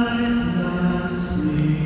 Twilight's last gleam.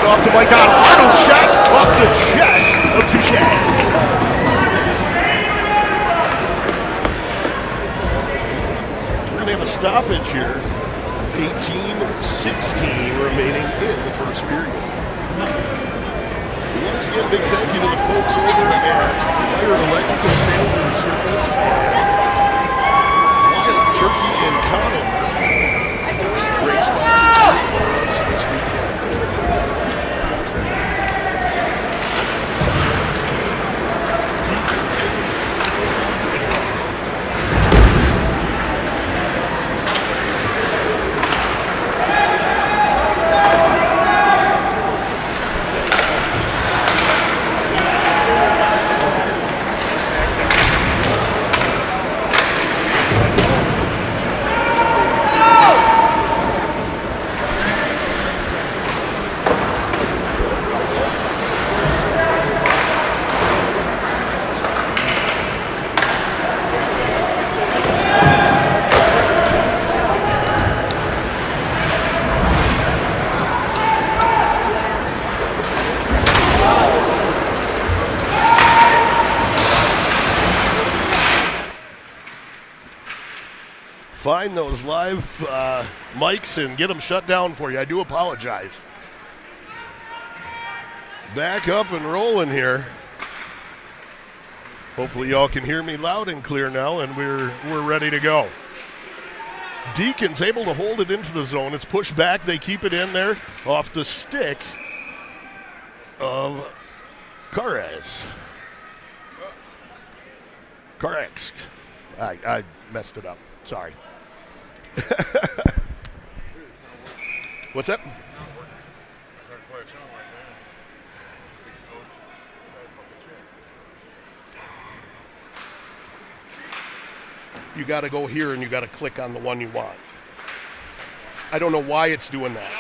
it off to Mike Otto. Otto's shot off the chest of Touchaz. We're going to have a stoppage here. 18-16 remaining in the first period. Once again, big thank you to the folks over at Fire Electrical Sales and Service. Wild Turkey and Conover. Great sponsors for us this weekend. Find those live mics and get them shut down for you. I do apologize. Back up and rolling here. Hopefully y'all can hear me loud and clear now, and we're ready to go. Deacons able to hold it into the zone. It's pushed back. They keep it in there off the stick of Carez. I messed it up. Sorry. What's that? You got to go here and you got to click on the one you want. I don't know why it's doing that.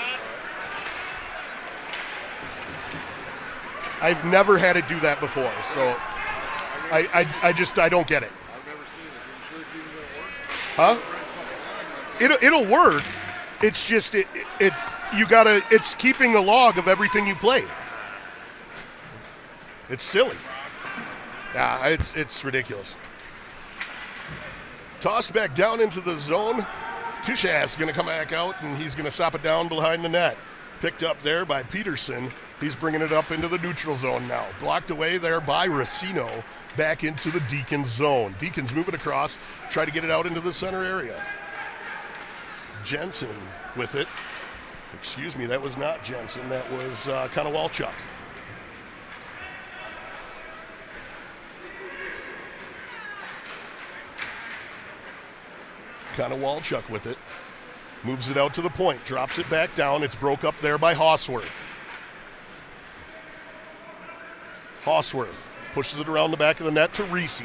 I've never had it do that before, so I don't get it. I've never seen it. Are you sure it's even going to work? Huh? It'll work. It's just it's keeping a log of everything you play. It's silly. Yeah, it's ridiculous. Tossed back down into the zone. Touchaz is going to come back out, and he's going to stop it down behind the net. Picked up there by Peterson. He's bringing it up into the neutral zone now. Blocked away there by Racino. Back into the Deacons zone. Deacons move it across. Try to get it out into the center area. Jensen with it. Excuse me, that was not Jensen. That was Konowalchuk. Konowalchuk with it. Moves it out to the point. Drops it back down. It's broke up there by Hausworth. Hausworth pushes it around the back of the net to Reese.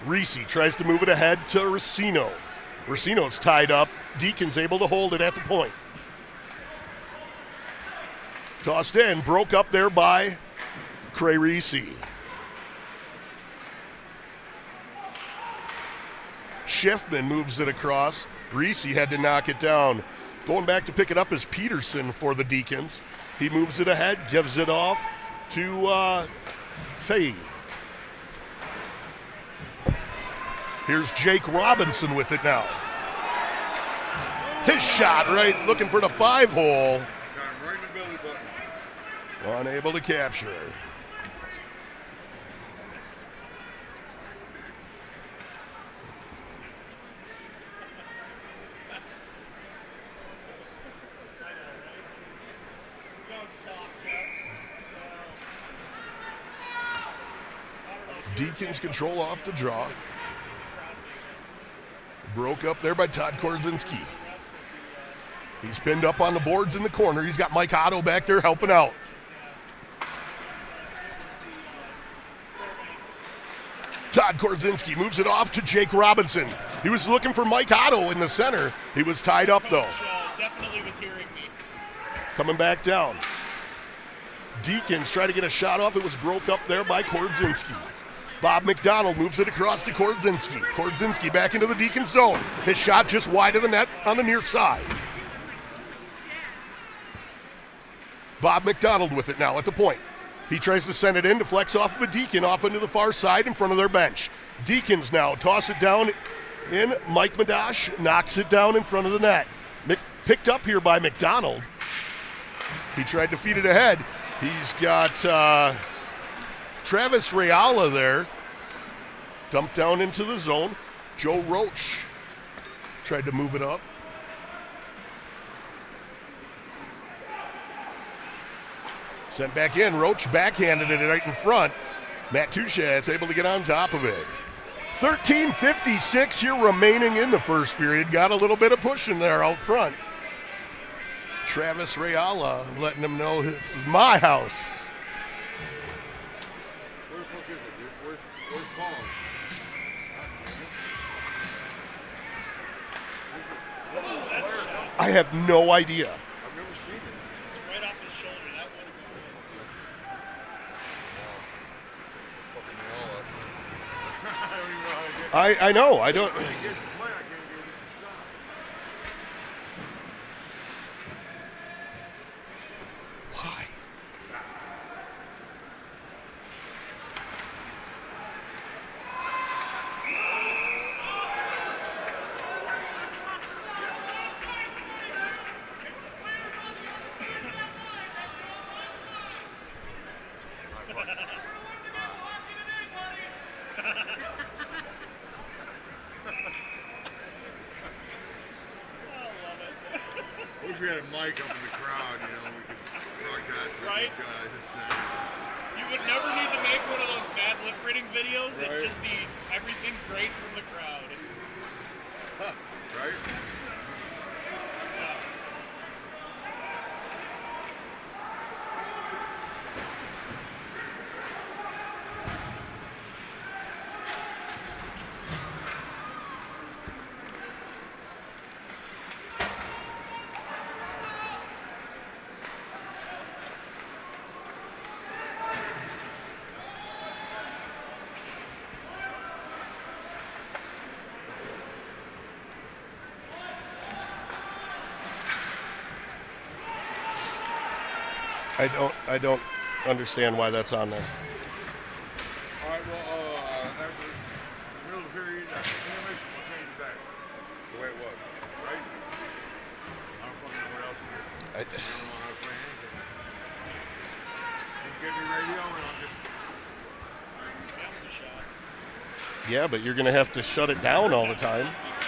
Reese tries to move it ahead to Racino. Racino's tied up. Deacons able to hold it at the point. Tossed in, broke up there by Cray Reese. Schiffman moves it across. Reese had to knock it down. Going back to pick it up is Peterson for the Deacons. He moves it ahead, gives it off to Fay. Here's Jake Robinson with it now. His shot right, looking for the 5-hole. Got him right in the belly button. Unable to capture. Deacons control off the draw. Broke up there by Todd Korzinski. He's pinned up on the boards in the corner. He's got Mike Otto back there helping out. Todd Korzinski moves it off to Jake Robinson. He was looking for Mike Otto in the center. He was tied up though. Definitely was hearing me. Coming back down. Deacons try to get a shot off. It was broke up there by Korzinski. Bob McDonald moves it across to Korzinski. Korzinski back into the Deacons zone. His shot just wide of the net on the near side. Bob McDonald with it now at the point. He tries to send it in to flex off of a Deacon off into the far side in front of their bench. Deacons now toss it down in. Mike Madash knocks it down in front of the net. Picked up here by McDonald. He tried to feed it ahead. He's got Travis Reala there. Dumped down into the zone. Joe Roach tried to move it up. Sent back in. Roach backhanded it right in front. Matt Tuchas able to get on top of it. 13:56 here remaining in the first period. Got a little bit of pushing there out front. Travis Reala letting them know this is my house. Where's Paul? Where's Paul? I have no idea. I've never seen it. It's right off his shoulder. That would have Fucking hell. I don't even know how to get I know. I don't. I can't get to play. I can't get it to stop. Why? I wish we had a mic up in the crowd, you know, we could broadcast with Right? these guys. You would never need to make one of those bad lip reading videos. Right. It'd just be everything great from the crowd. Right? I don't understand why that's on there. All right, well, after the middle of the period, intermission, we'll change it back the way it was, right? I don't fucking know what else to do. I don't know how to play anything. You can give me radio and I'll just... That was a shot. Yeah, but you're going to have to shut it down all the time. All right,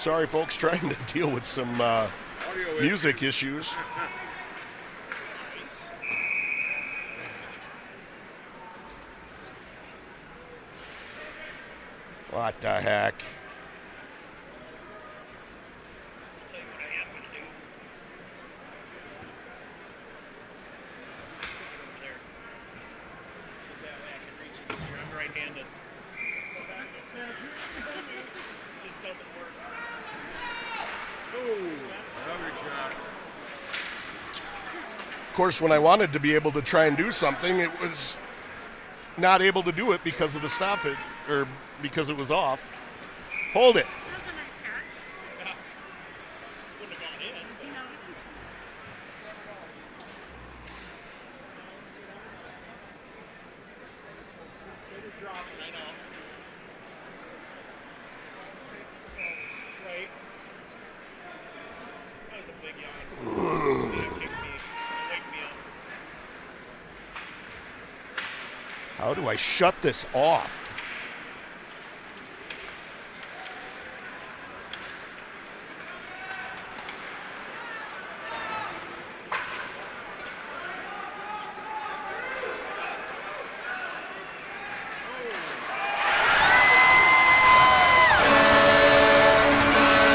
Sorry, folks, trying to deal with some audio music issues. What the heck? I'll tell you what I am going to do. Over there. Because that way I can reach it easier. I'm right-handed. It just doesn't work. Another shot. Of course, when I wanted to be able to try and do something, it was not able to do it because of the stop it, or because it was off. Hold it. Wouldn't have gone in, but it was dropping, I know. So, right. That was a big yawn. That kicked me. Wake me up. How do I shut this off?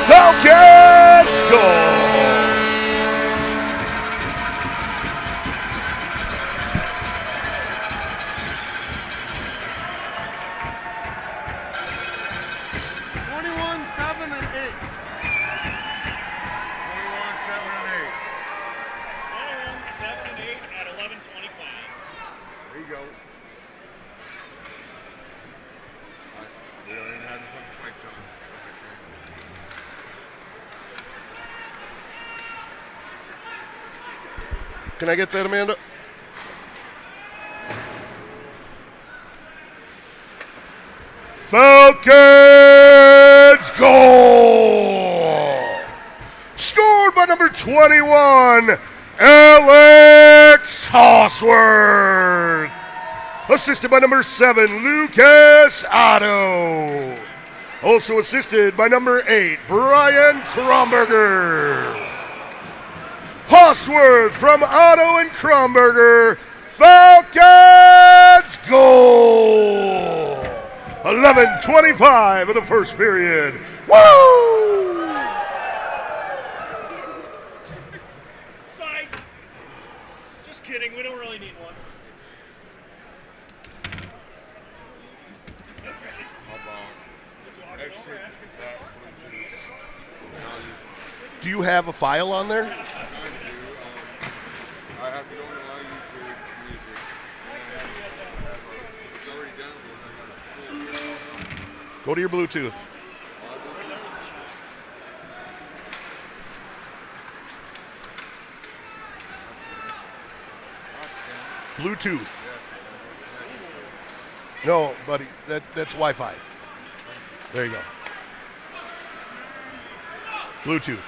Falcons score! There you go. We don't even have to put the points on. Can I get that, Amanda? Falcons goal! Scored by number 21, Alex Hosworth. Assisted by number 7, Lucas Otto. Also assisted by number 8, Brian Kromberger. Hosworth from Otto and Kromberger. Falcons goal! 11:25 of the first period. Woo! Side. Just kidding. We don't really need one. Do you have a file on there? I have to go and allow you to use it. It's already done. Go to your Bluetooth. Bluetooth. No, buddy, that's Wi-Fi. There you go. Bluetooth.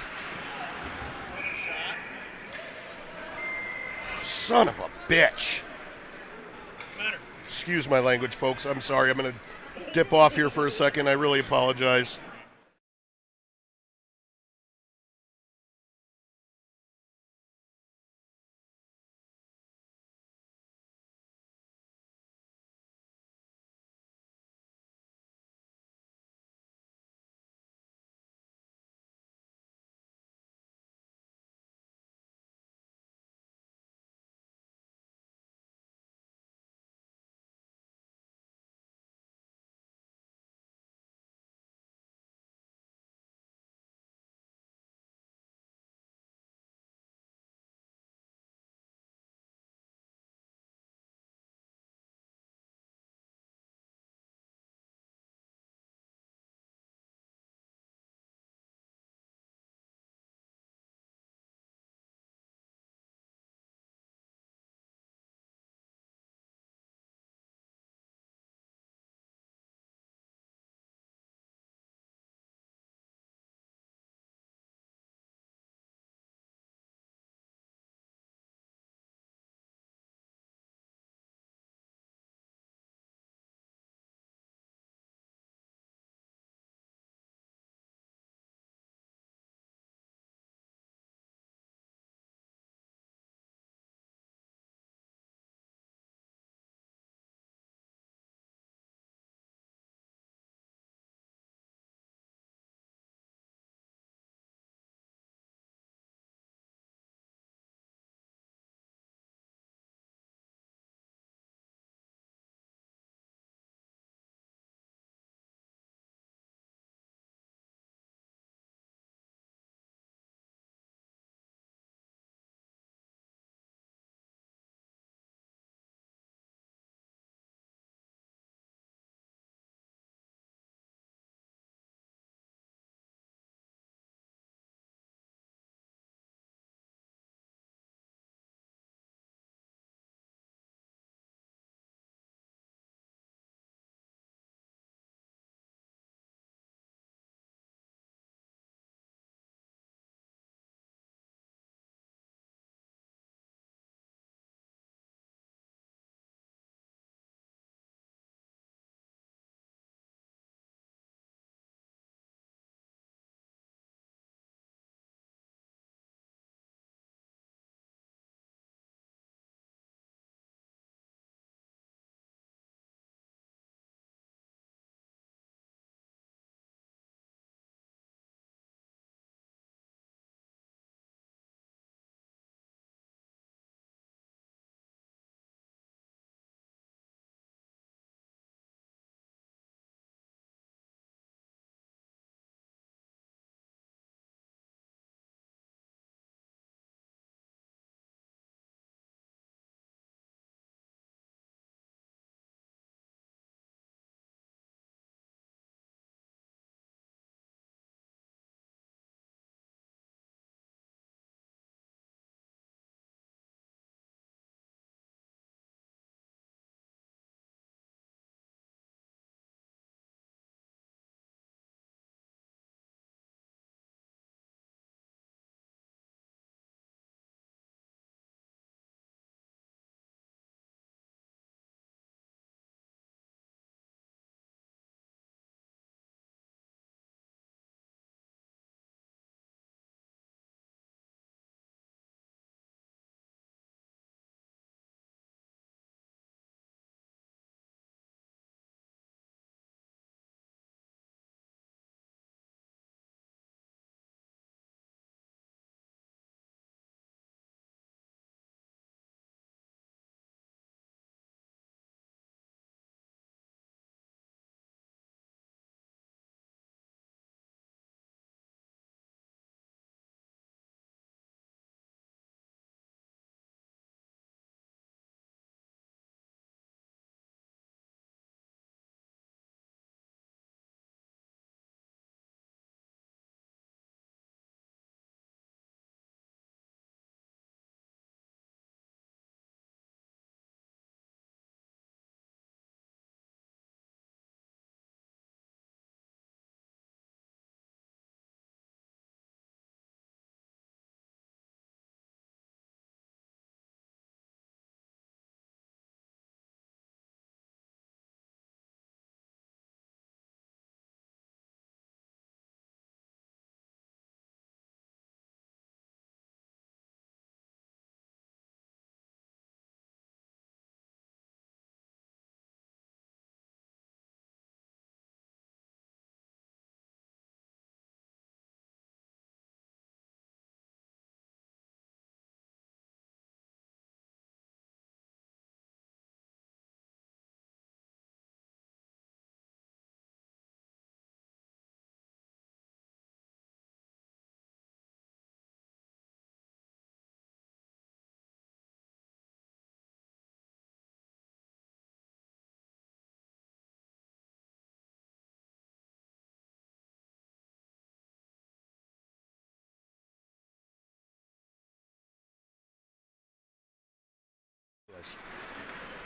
Son of a bitch. Excuse my language, folks. I'm sorry. I'm going to dip off here for a second. I really apologize.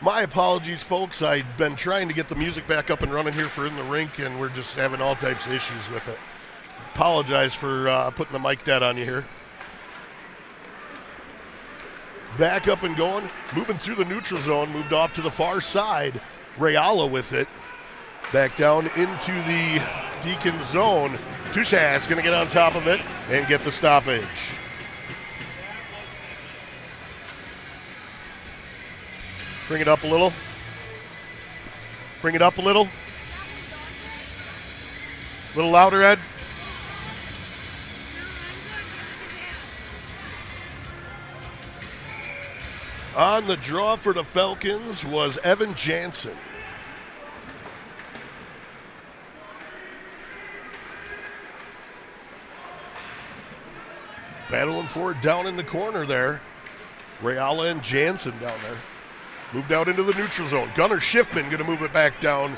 My apologies, folks. I've been trying to get the music back up and running here for In the Rink, and we're just having all types of issues with it. Apologize for putting the mic dead on you here. Back up and going, moving through the neutral zone, moved off to the far side. Rayala with it. Back down into the Deacons zone. Tushas going to get on top of it and get the stoppage. Bring it up a little. Bring it up a little. A little louder, Ed. On the draw for the Falcons was Evan Jansen. Battling for it down in the corner there. Rayala and Jansen down there. Moved out into the neutral zone. Gunnar Schiffman going to move it back down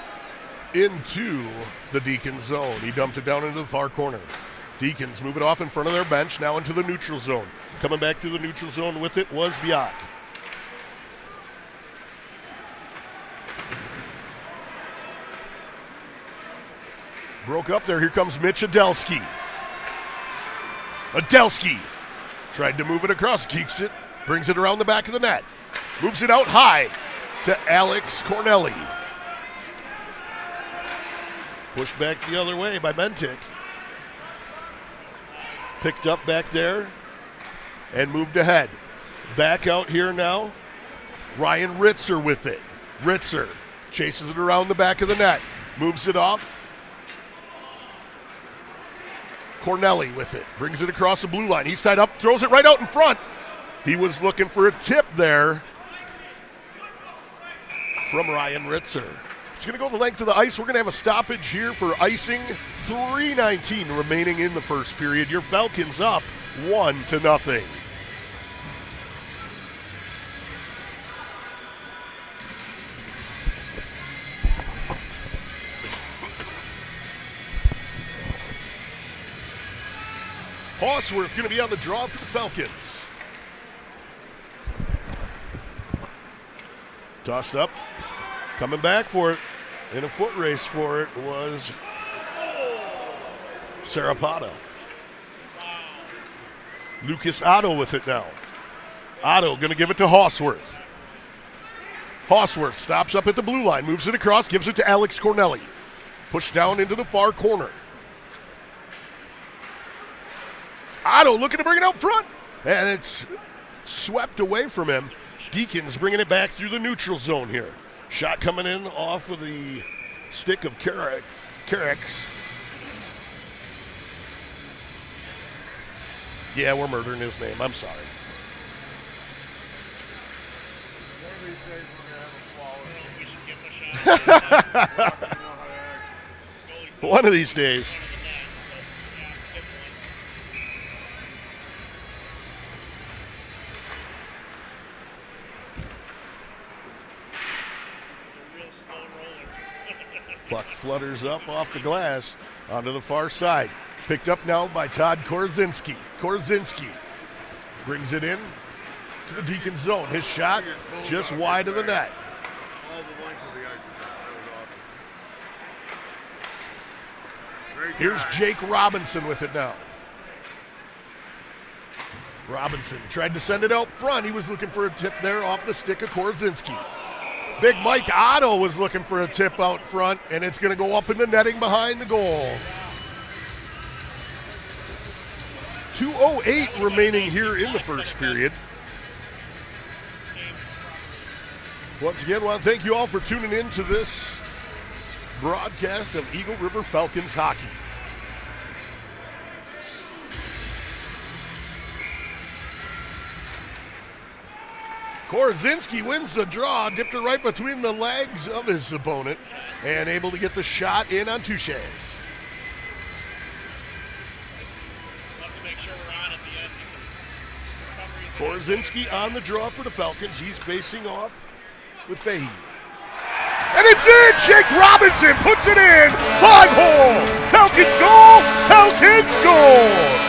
into the Deacons zone. He dumped it down into the far corner. Deacons move it off in front of their bench, now into the neutral zone. Coming back to the neutral zone with it was Biak. Broke up there. Here comes Mitch Adelski. Adelski tried to move it across, keeps it, brings it around the back of the net. Moves it out high to Alex Cornelli. Pushed back the other way by Mentik. Picked up back there and moved ahead. Back out here now. Ryan Ritzer with it. Ritzer chases it around the back of the net. Moves it off. Cornelli with it. Brings it across the blue line. He's tied up. Throws it right out in front. He was looking for a tip there from Ryan Ritzer. It's going to go the length of the ice. We're going to have a stoppage here for icing. 3:19 remaining in the first period. Your Falcons up 1-0. Horsworth going to be on the draw for the Falcons. Tossed up. Coming back for it. In a foot race for it was Sarapata. Lucas Otto with it now. Otto going to give it to Horsworth. Horsworth stops up at the blue line, moves it across, gives it to Alex Cornelli. Pushed down into the far corner. Otto looking to bring it out front, and it's swept away from him. Deacons bringing it back through the neutral zone here. Shot coming in off of the stick of Carrick's. Yeah, we're murdering his name. I'm sorry. One of these days. Puck flutters up off the glass onto the far side. Picked up now by Todd Korzinski. Korzinski brings it in to the Deacons zone. His shot just wide of the net. Here's Jake Robinson with it now. Robinson tried to send it out front. He was looking for a tip there off the stick of Korzinski. Big Mike Otto was looking for a tip out front, and it's going to go up in the netting behind the goal. 2:08 remaining here in the first period. Once again, I want to thank you all for tuning in to this broadcast of Eagle River Falcons hockey. Korzinski wins the draw, dipped it right between the legs of his opponent, and able to get the shot in on Touches. Korzinski on the draw for the Falcons. He's facing off with Fahey. And it's in! Jake Robinson puts it in! 5-hole! Falcons goal! Falcons goal!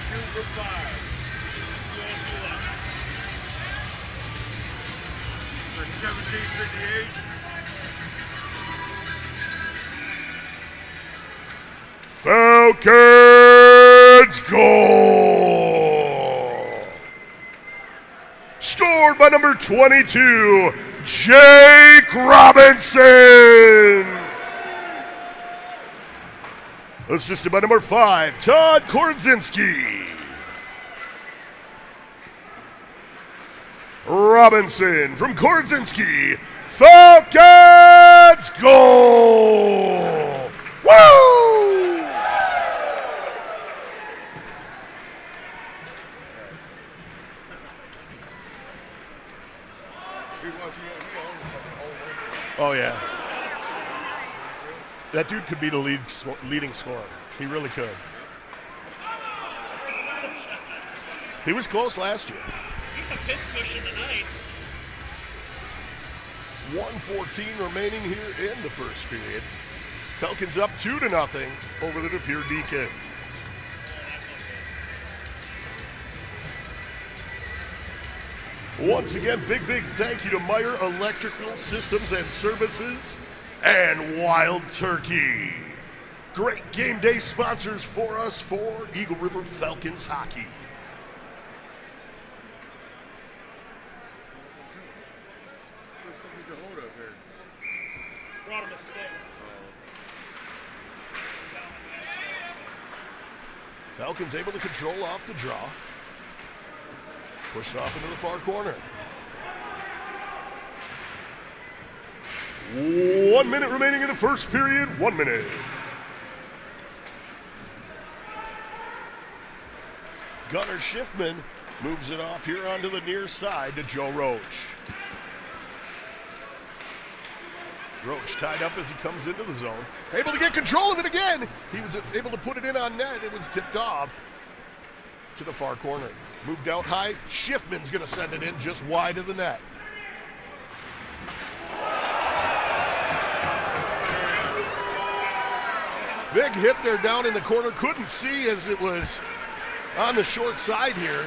2 for 5. For 1758. Falcons goal! Scored by number 22, Jake Robinson. Assisted by number 5, Todd Korzynski. Robinson from Korzynski. Falcons goal! Woo! Oh, yeah. That dude could be the leading scorer. He really could. He was close last year. He's a pit cushion tonight. 1:14 remaining here in the first period. Falcons up 2-0 over the DePere Deacons. Once again, big thank you to Meyer Electrical Systems and Services and Wild Turkey. Great game day sponsors for us for Eagle River Falcons hockey. Brought him a stick. Falcons able to control off the draw. Push it off into the far corner. 1 minute remaining in the first period. 1 minute. Gunnar Schiffman moves it off here onto the near side to Joe Roach. Roach tied up as he comes into the zone. Able to get control of it again. He was able to put it in on net. It was tipped off to the far corner. Moved out high. Schiffman's going to send it in just wide of the net. Big hit there down in the corner. Couldn't see as it was on the short side here.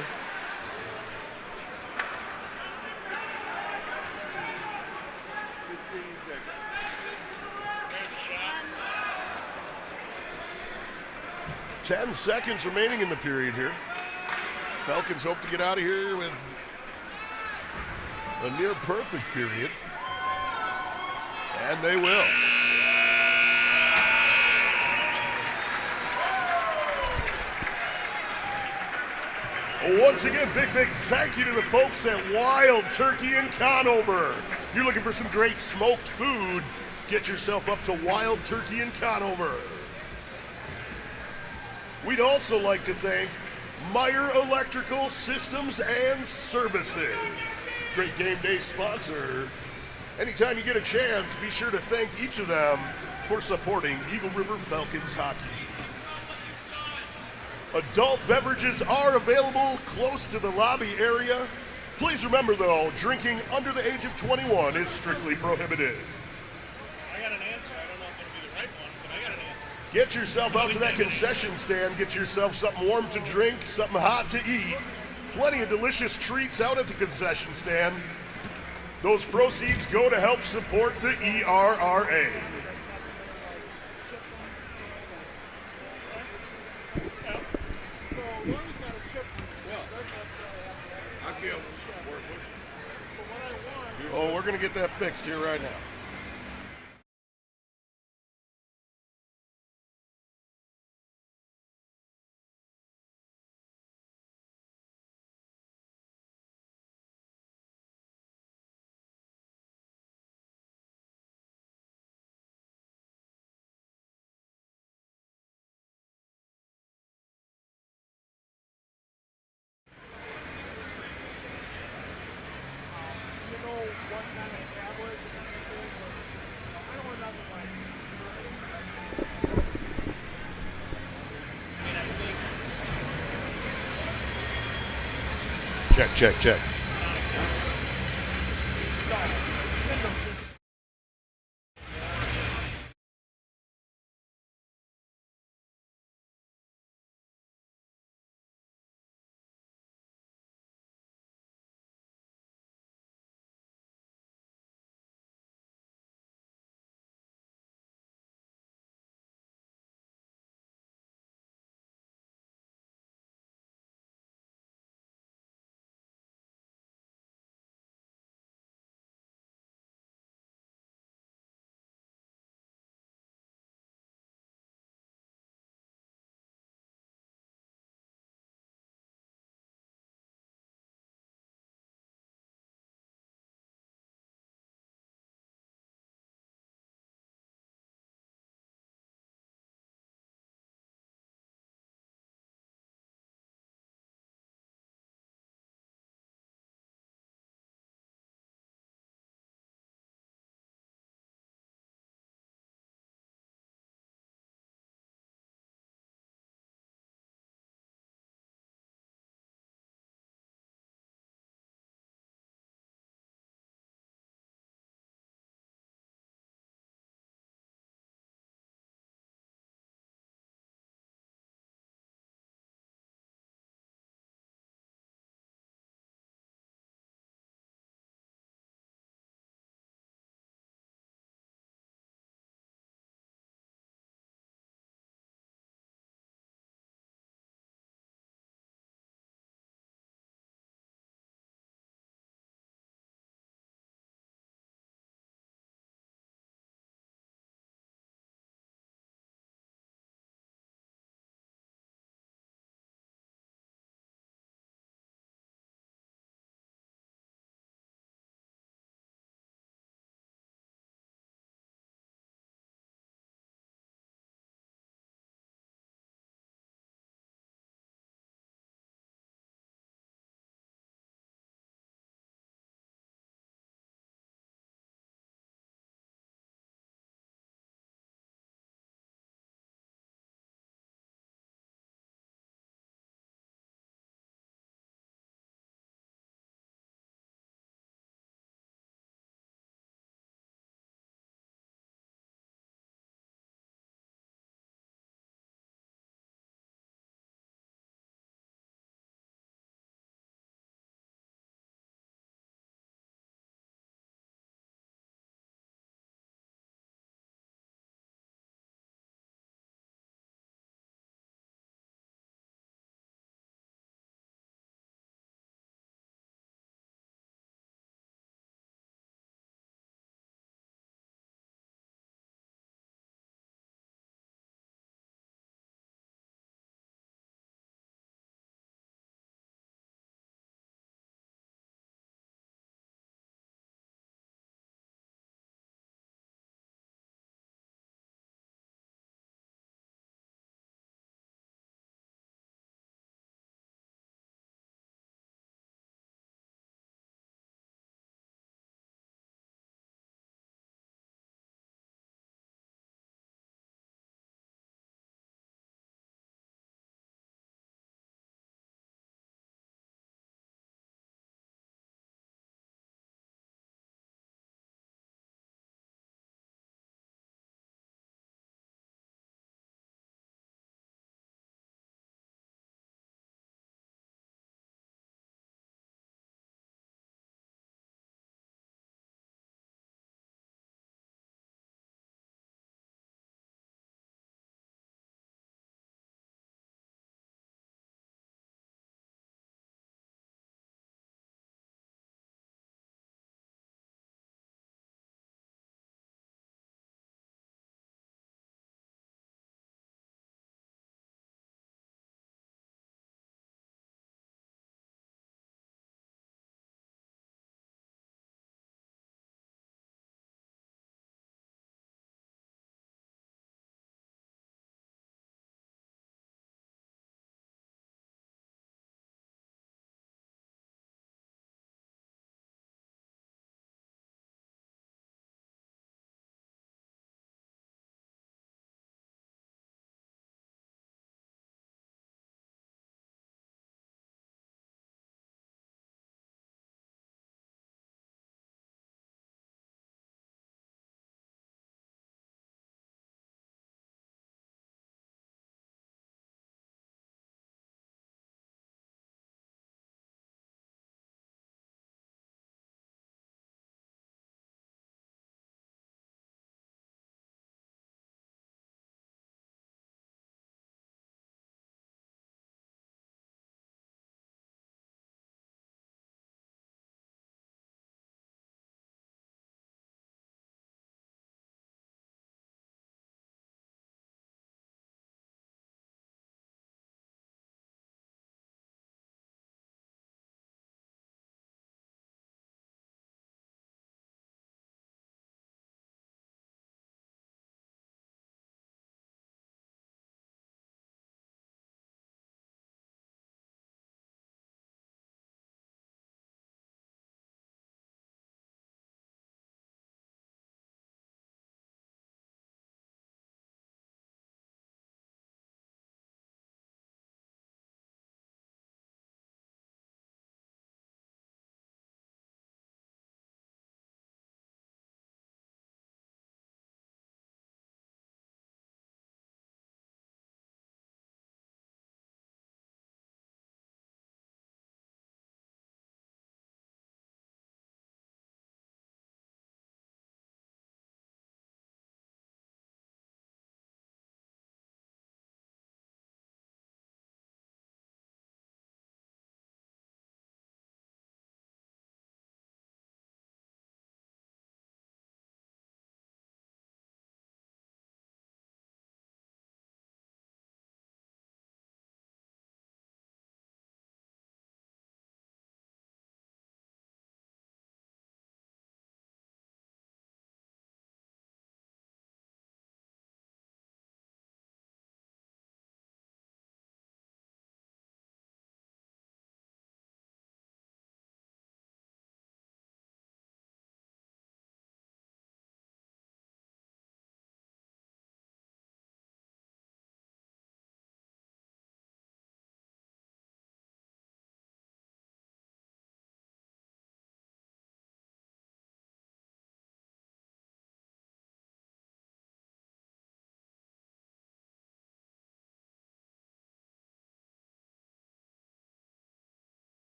Ten seconds remaining in the period here. Falcons hope to get out of here with a near perfect period. And they will. Once again, big thank you to the folks at Wild Turkey in Conover. You're looking for some great smoked food, get yourself up to Wild Turkey in Conover. We'd also like to thank Meyer Electrical Systems and Services. Great game day sponsor. Anytime you get a chance, be sure to thank each of them for supporting Eagle River Falcons hockey. Adult beverages are available close to the lobby area. Please remember, though, drinking under the age of 21 is strictly prohibited. I got an answer. I don't know if it'll be the right one, but I got an answer. Get yourself out to that concession stand. Get yourself something warm to drink, something hot to eat. Plenty of delicious treats out at the concession stand. Those proceeds go to help support the ERRA. Oh, we're going to get that fixed here right now. Check.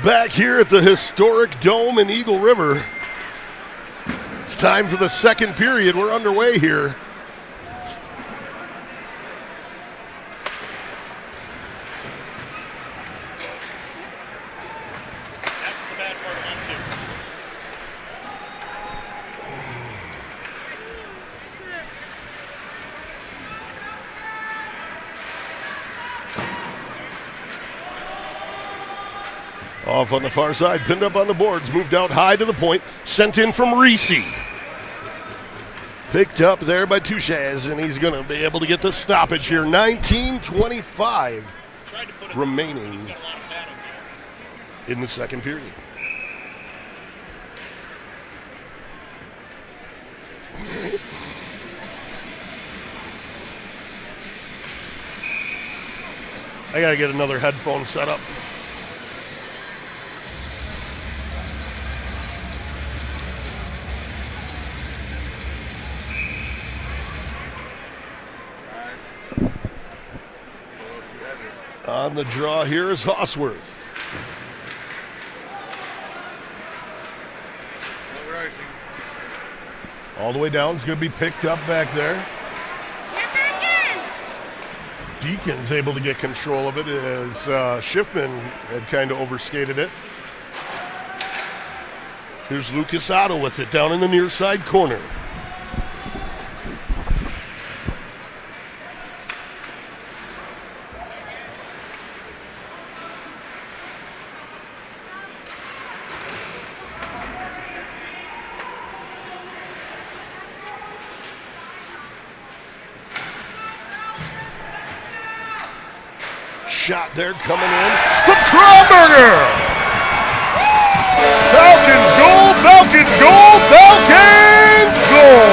Back here at the historic Dome in Eagle River. It's time for the second period. We're underway here. Off on the far side, pinned up on the boards, moved out high to the point, sent in from Reese. Picked up there by Touches, and he's going to be able to get the stoppage here. 19:25 remaining in the second period. I got to get another headphone set up. On the draw here is Hosworth. All the way down. It's going to be picked up back there. Deacons able to get control of it as Schiffman had kind of overskated it. Here's Lucas Otto with it down in the near side corner. Shot there coming in from Kronberger. Falcons goal, Falcons goal, Falcons goal.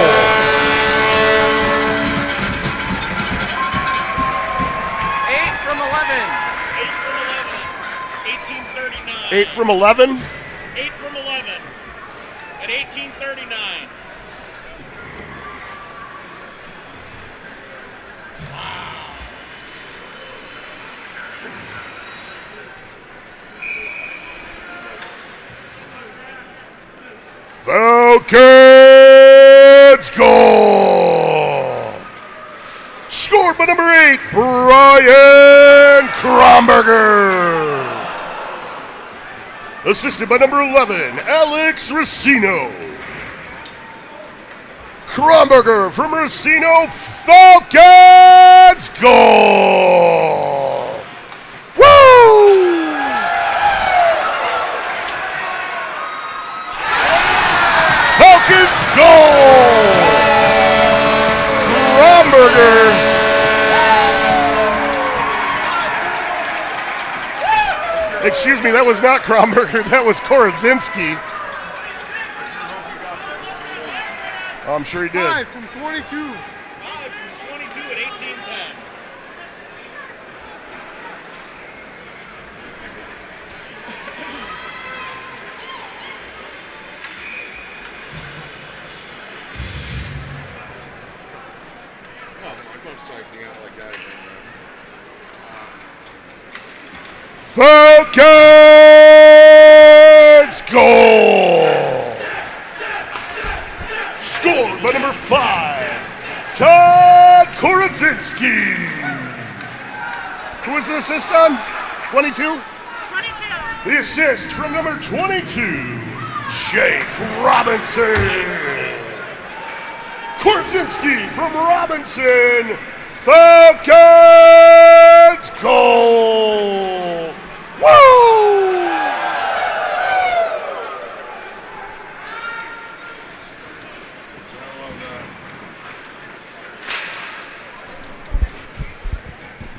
8 from 11. 18:39. 8 from 11. 8 from 11 at 18:39. Falcons goal! Scored by number 8, Brian Kronberger. Assisted by number 11, Alex Racino. Kronberger from Racino, Falcons goal! Woo! Falcons goal! Kronberger. Excuse me, that was not Kronberger, that was Korazinski. I'm sure he did. 5 from 22. 5 from 22 at 18:10. Falcons goal! Scored by number 5, Todd Korazinski. Who was the assist on? 22? 22. The assist from number 22, Jake Robinson. Korazinski from Robinson. Falcons goal! Woo!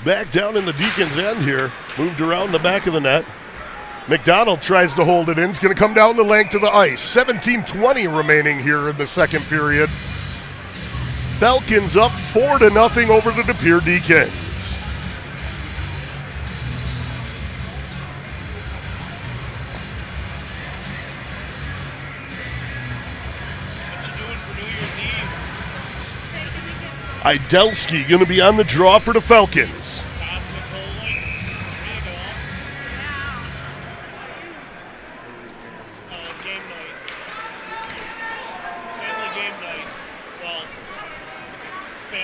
Back down in the Deacons' end here. Moved around the back of the net. McDonald tries to hold it in. It's going to come down the length of the ice. 17:20 remaining here in the second period. Falcons up 4-0 over the DePere Deacons. What you doing for New Year's Eve? Idelski going to be on the draw for the Falcons. Cosmic bowling. There you go.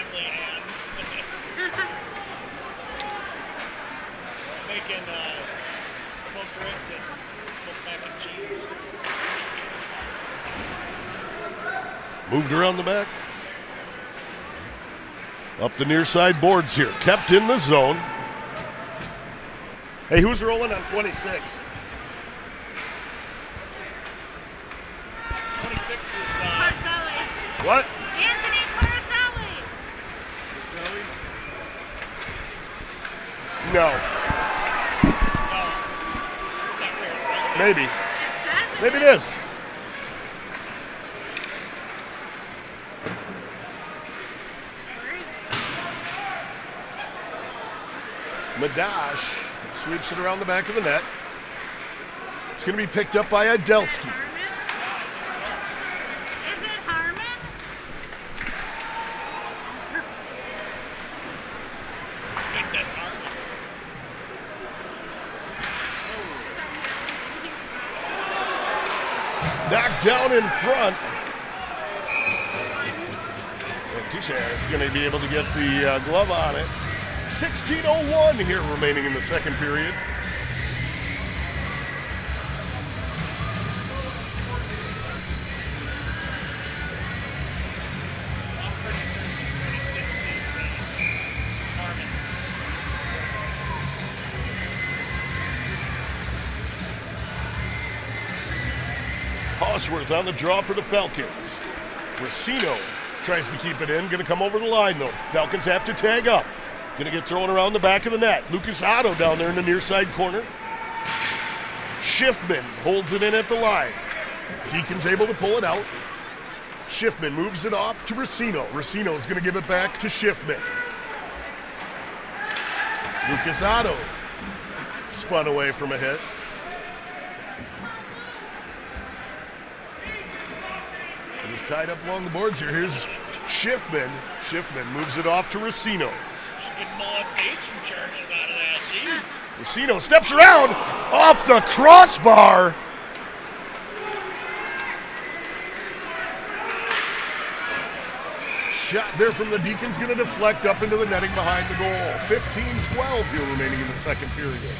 family and making smoked ribs and smoked mac and cheese. Moved around the back. Up the near side boards here. Kept in the zone. Hey, who's rolling on 26? 26 is Carselli. What? Anthony Carselli. No. no, it's not clear. Maybe. It says it. Maybe it is. Where is it? Madash sweeps it around the back of the net. It's going to be picked up by Adelski. Harmon? Is it Harmon? I think that's Harmon. Knocked down in front. And Tisha is going to be able to get the glove on it. 16:01 here remaining in the second period. Harmon. Hosworth on the draw for the Falcons. Racino tries to keep it in. Going to come over the line, though. Falcons have to tag up. Going to get thrown around the back of the net. Lucas Otto down there in the near side corner. Schiffman holds it in at the line. Deacons able to pull it out. Schiffman moves it off to Racino. Racino is going to give it back to Schiffman. Lucas Otto spun away from a hit. He's tied up along the boards here. Here's Schiffman. Schiffman moves it off to Racino. Should get molestation charges out of that. Jeez. Racino steps around off the crossbar. Shot there from the Deacons, going to deflect up into the netting behind the goal. 15-12 here remaining in the second period.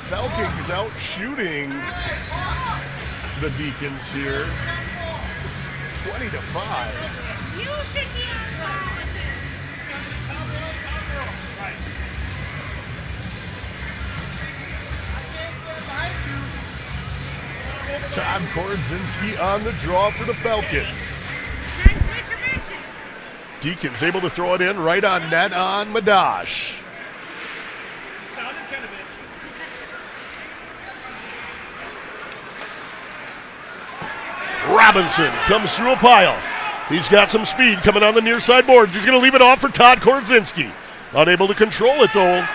Falcons out shooting the Deacons here. 20-5. You should be on fire with it. Todd Korzynski on the draw for the Falcons. Deacons able to throw it in right on net on Madash. Sounded kind of itchy. Robinson comes through a pile. He's got some speed coming on the near side boards. He's going to leave it off for Todd Korzynski. Unable to control it though.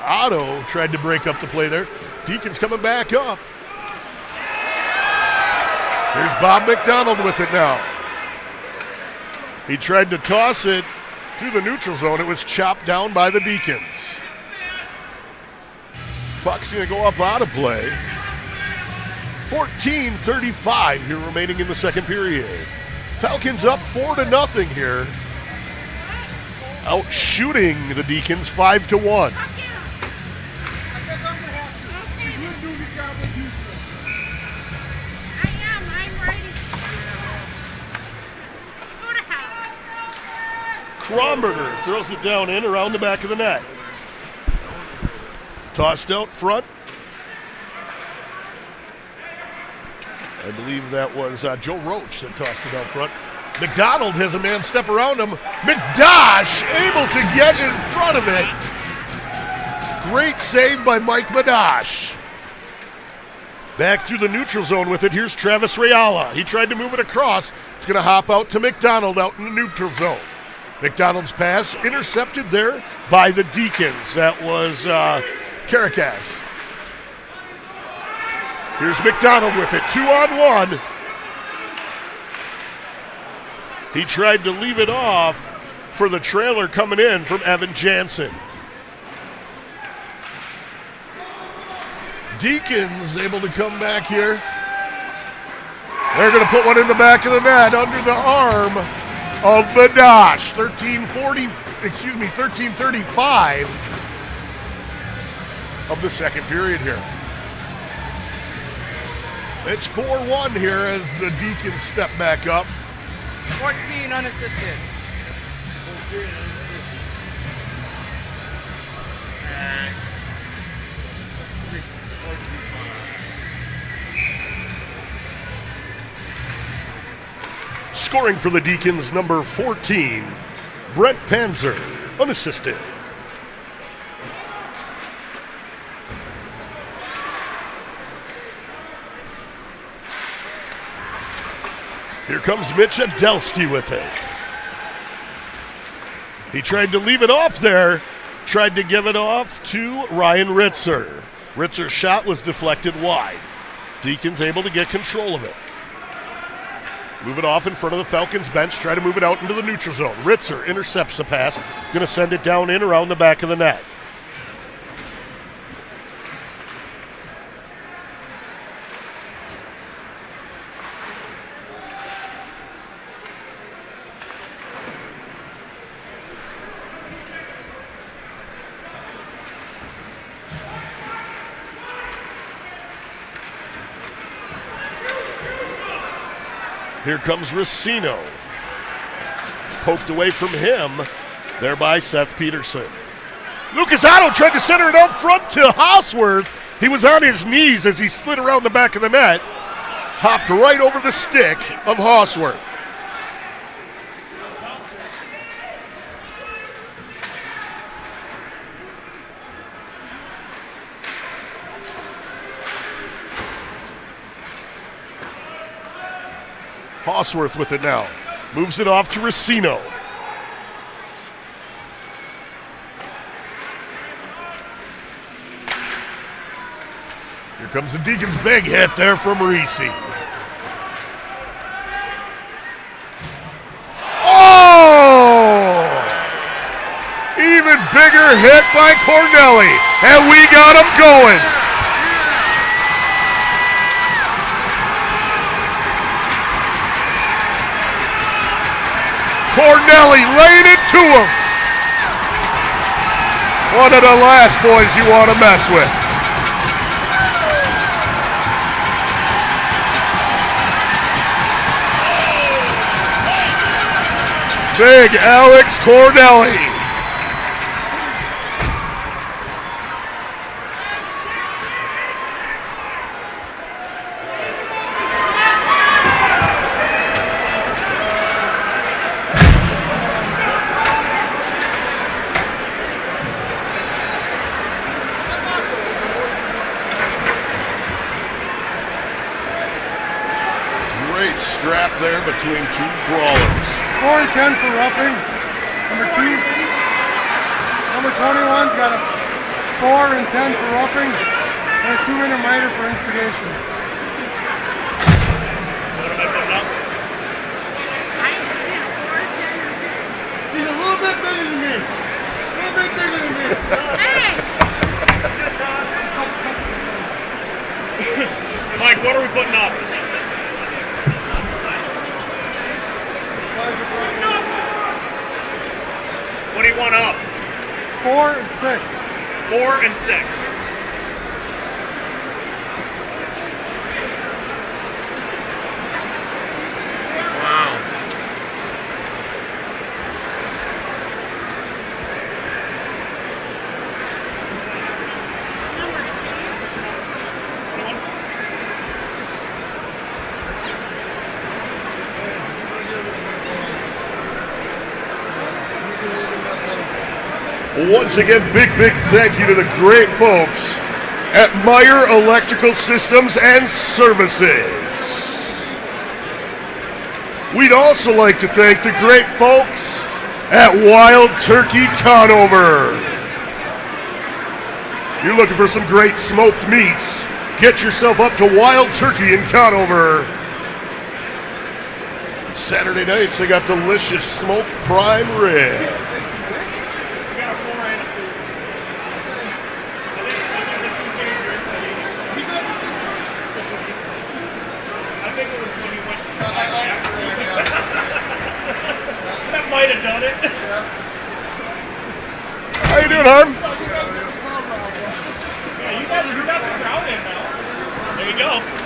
Otto tried to break up the play there. Deacons coming back up. Here's Bob McDonald with it now. He tried to toss it through the neutral zone. It was chopped down by the Deacons. Puck's going to go up out of play. 14:35 here remaining in the second period. Falcons up 4-0 here. Out shooting the Deacons 5-1. Kromberger throws it down in around the back of the net. Tossed out front. I believe that was Joe Roach that tossed it out front. McDonald has a man step around him. McDash able to get in front of it. Great save by Mike Madash. Back through the neutral zone with it. Here's Travis Reala. He tried to move it across. It's going to hop out to McDonald out in the neutral zone. McDonald's pass intercepted there by the Deacons. That was Caracas. Here's McDonald with it, 2-on-1. He tried to leave it off for the trailer coming in from Evan Jansen. Deacons able to come back here. They're going to put one in the back of the net under the arm of Badash. 13:35 of the second period here. It's 4-1 here as the Deacons step back up. 14 unassisted. Scoring for the Deacons, number 14, Brent Panzer, unassisted. Here comes Mitch Adelski with it. He tried to leave it off there, tried to give it off to Ryan Ritzer. Ritzer's shot was deflected wide. Deacons able to get control of it. Move it off in front of the Falcons bench, try to move it out into the neutral zone. Ritzer intercepts the pass, going to send it down in around the back of the net. Here comes Racino. Poked away from him, there by Seth Peterson. Lucas Otto tried to center it out front to Hausworth. He was on his knees as he slid around the back of the net. Hopped right over the stick of Hausworth. Hausworth with it now. Moves it off to Racino. Here comes the Deacons' big hit there from Reese. Oh! Even bigger hit by Cornelli. And we got him going. Cornelli laying it to him. One of the last boys you want to mess with. Big Alex Cornelli. Scrap there between two brawlers. 4 and 10 for roughing. Number 21's got a 4 and 10 for roughing and a 2-minute minor for instigation. So what am I putting up? He's a little bit bigger than me. A little bit bigger than me. Hey! Mike, what are we putting up? What do you want up? 4 and 6. 4 and 6. Wow. Once again, big thank you to the great folks at Meyer Electrical Systems and Services. We'd also like to thank the great folks at Wild Turkey Conover. You're looking for some great smoked meats, get yourself up to Wild Turkey in Conover. Saturday nights, they got delicious smoked prime rib. I think it was when you went might have done it. How you doing, Harm? Yeah, you got the crowd in now. There you go.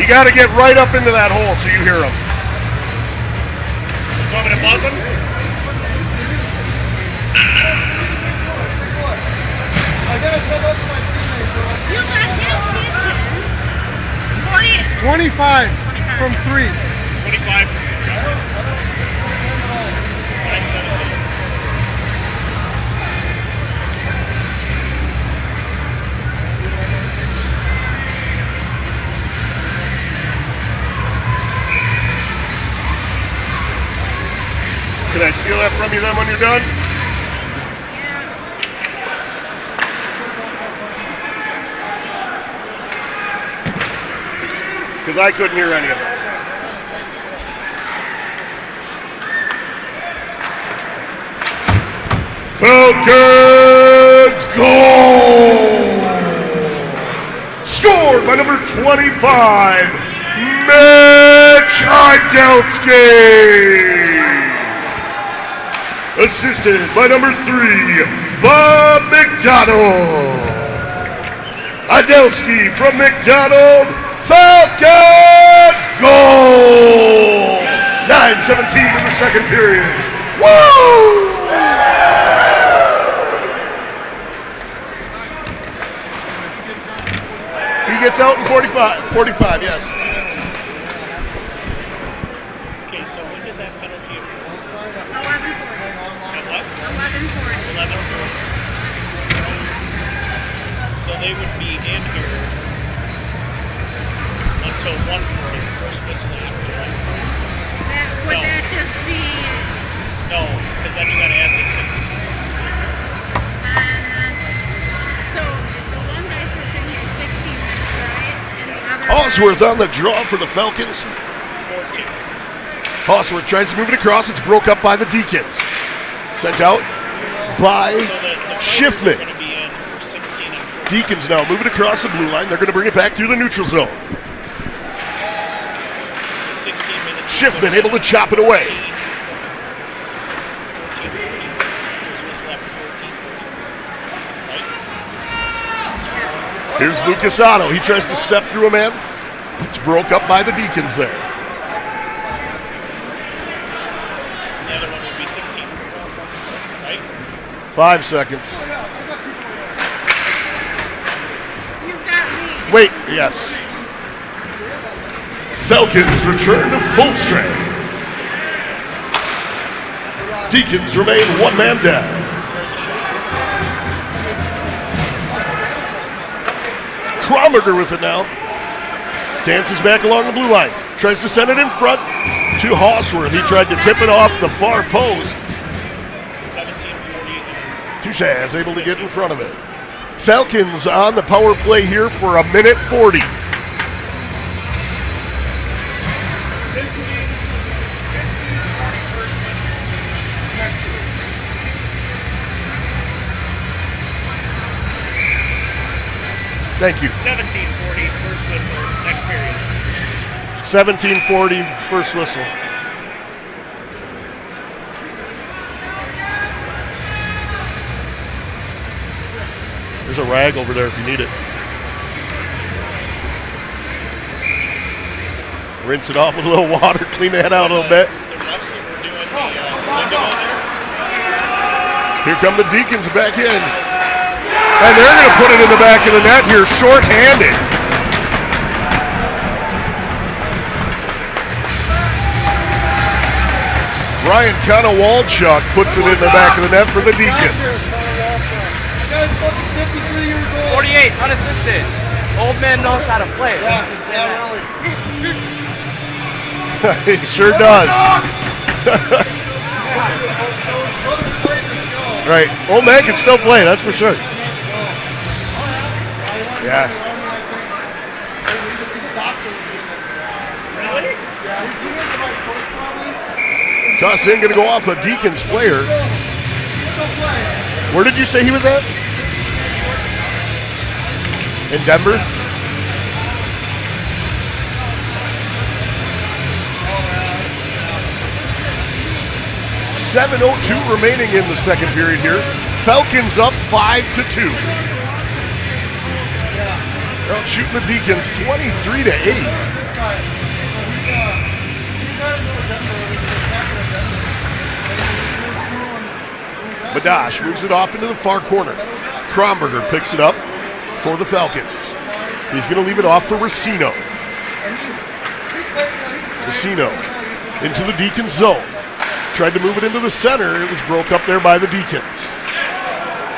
You got to get right up into that hole so you hear them. Want me to buzz them? You got this. 25 from 3. 25. 9-17. Can I steal that from you then when you're done? Because I couldn't hear any of it. Falcons goal! Scored by number 25, Mitch Idelski. Assisted by number 3, Bob McDonald. Idelski from McDonald. Falcons goal! 9:17 in the second period. Woo! He gets out in 45, yes. Okay, so when did that penalty occur? 11:40. At what? 11:40. 11:40. So they would be in here until 1:40, first whistle after 1:40. Would that just be? No, because then you got to add the 6. So the one guy says in here 16 minutes, right? And the other Osworth on the draw for the Falcons. 14. Osworth tries to move it across. It's broke up by the Deacons. Sent out by So the Schiffman. going to be in for 16 and 14. Deacons now moving across the blue line. They're going to bring it back through the neutral zone. 16 minutes. Schiffman able to chop it away. 14, first whistle after 14. Right? Here's Lucas Otto. He tries to step through a man. It's broke up by the Deacons there. The other one would be 16. Right? 5 seconds. You've got me. Wait, yes. Falcons return to full strength. Deacons remain one man down. Cromerger with it now. Dances back along the blue line. Tries to send it in front to Hosworth. He tried to tip it off the far post. 17:40. Touchaz able to get in front of it. Falcons on the power play here for 1:40. Thank you. 17:40, first whistle, next period. 17:40, first whistle. There's a rag over there if you need it. Rinse it off with a little water, clean that out a little bit. The refs that were doing the window there. Here come the Deacons back in. And they're going to put it in the back of the net here, short-handed. Ryan Konowalchuk puts it in the back of the net for the Deacons. 48, unassisted. Old man knows how to play. Let's just say that. He sure does. Right. Old man can still play, that's for sure. Yeah. Toss in, going to go off a Deacons player. Where did you say he was at? In Denver? .7:02 remaining in the second period here. Falcons up 5-2. They're out shooting the Deacons 23-8. Badash moves it off into the far corner. Kromberger picks it up for the Falcons. He's going to leave it off for Racino. Racino into the Deacons zone. Tried to move it into the center. It was broke up there by the Deacons.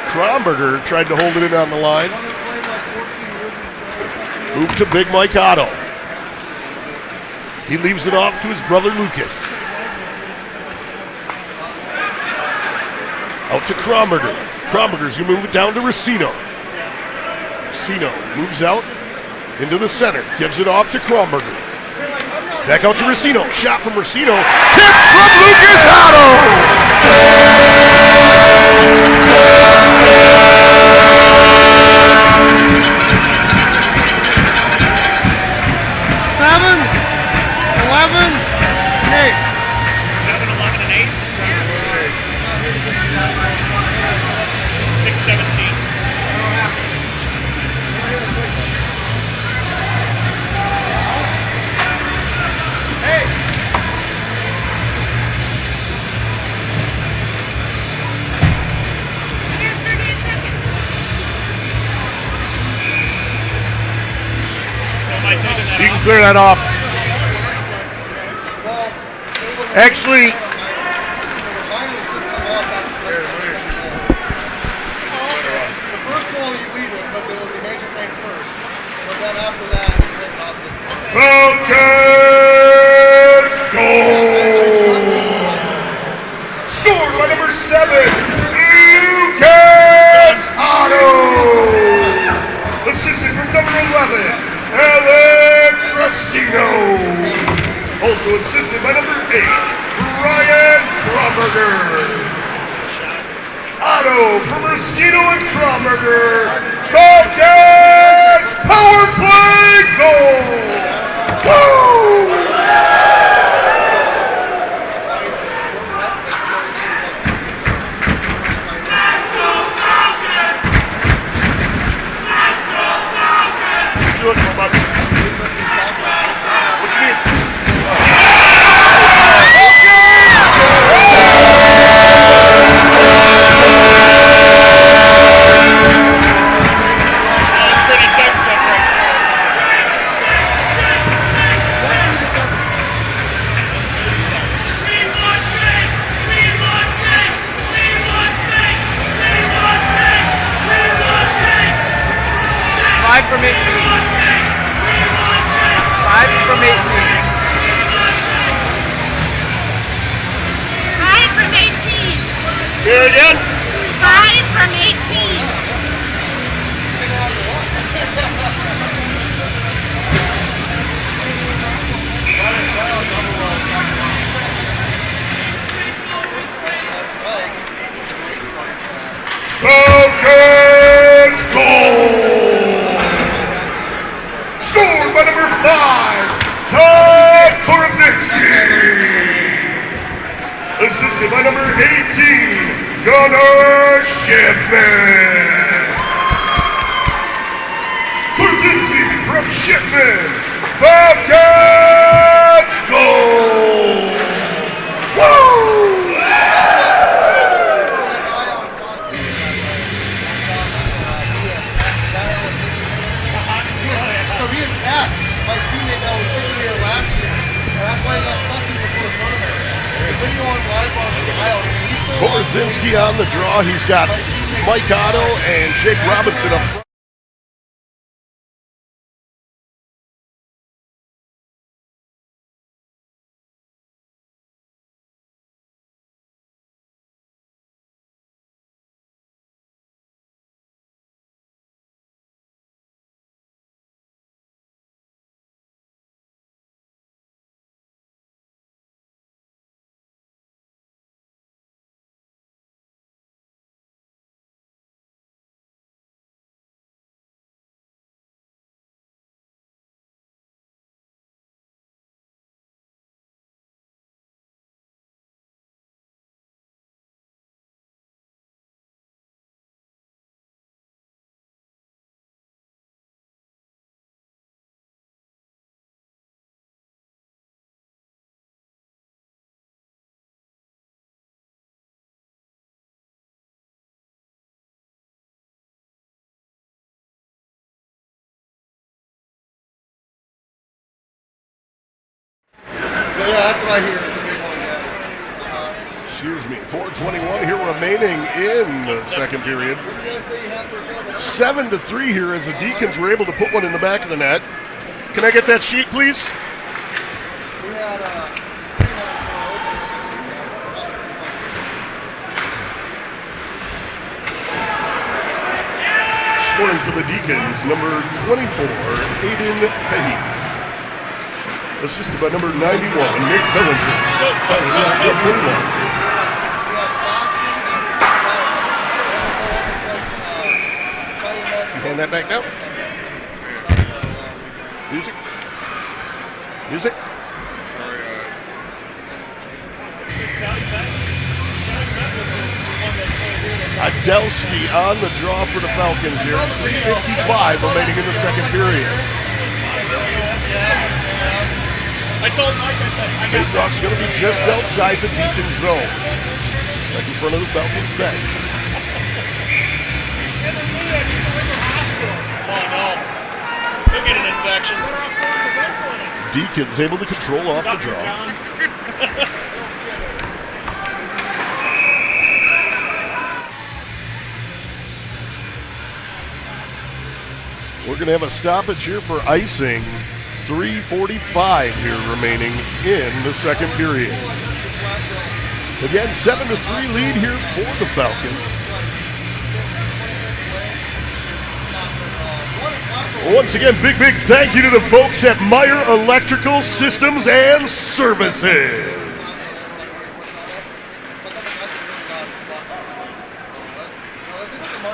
Kromberger tried to hold it in on the line. Move to Big Mike Otto. He leaves it off to his brother Lucas. Out to Kromberger. Kromberger's going to move it down to Racino. Racino moves out into the center. Gives it off to Kromberger. Back out to Racino. Shot from Racino. Tip from Lucas Otto! 7, 11, and 8. 7, 11, and 8. 6, 17. You can clear that off. Actually, The first goal you lead it because it was a major thing first. But then after that, you take it off this one. Falcons goal! Scored by number 7, Lucas Otto! Assisted from number 11, Alex Racino. Also assisted by number 8, Ryan Kromberger. Otto from Racino and Kromberger. Falcons power play goal! Woo! What you looking for, bud? What you need? 5 from 18. 5 from 18. 5 from 18. Say it again. 5 from 18. Falcons goal! Scored by number 5, Todd Korzinski. Assisted by number 18, Gunnar Schiffman. Korzinski from Schiffman. Falcons goal! Woo! So he attacked my teammate that was sitting here last year. And that's why he got sussy before the tournament. The video on live on the wild. Korzinski on the draw. He's got Mike Otto and Jake Robinson up front. that's what I hear. It's a big one, yeah. Excuse me. 4:21 here remaining in the second period. 7-3 here as the Deacons were able to put one in the back of the net. Can I get that sheet, please? We had Scoring for the Deacons, number 24, Aiden Fahey. Assisted by number 91, Nick Bellinger. Number 21. Hand that back down. Music. Music. Adelski on the draw for the Falcons here. 3:55 remaining in the second period. I told Mike, I said, I got Faceoff's going to be just outside the Deacons zone. Right in front of the Falcons bench. Oh no. He'll get an infection. Deacons able to control off the draw. We're going to have a stoppage here for icing. 3:45 here remaining in the second period. Again, 7-3 lead here for the Falcons. Once again, big thank you to the folks at Meyer Electrical Systems and Services.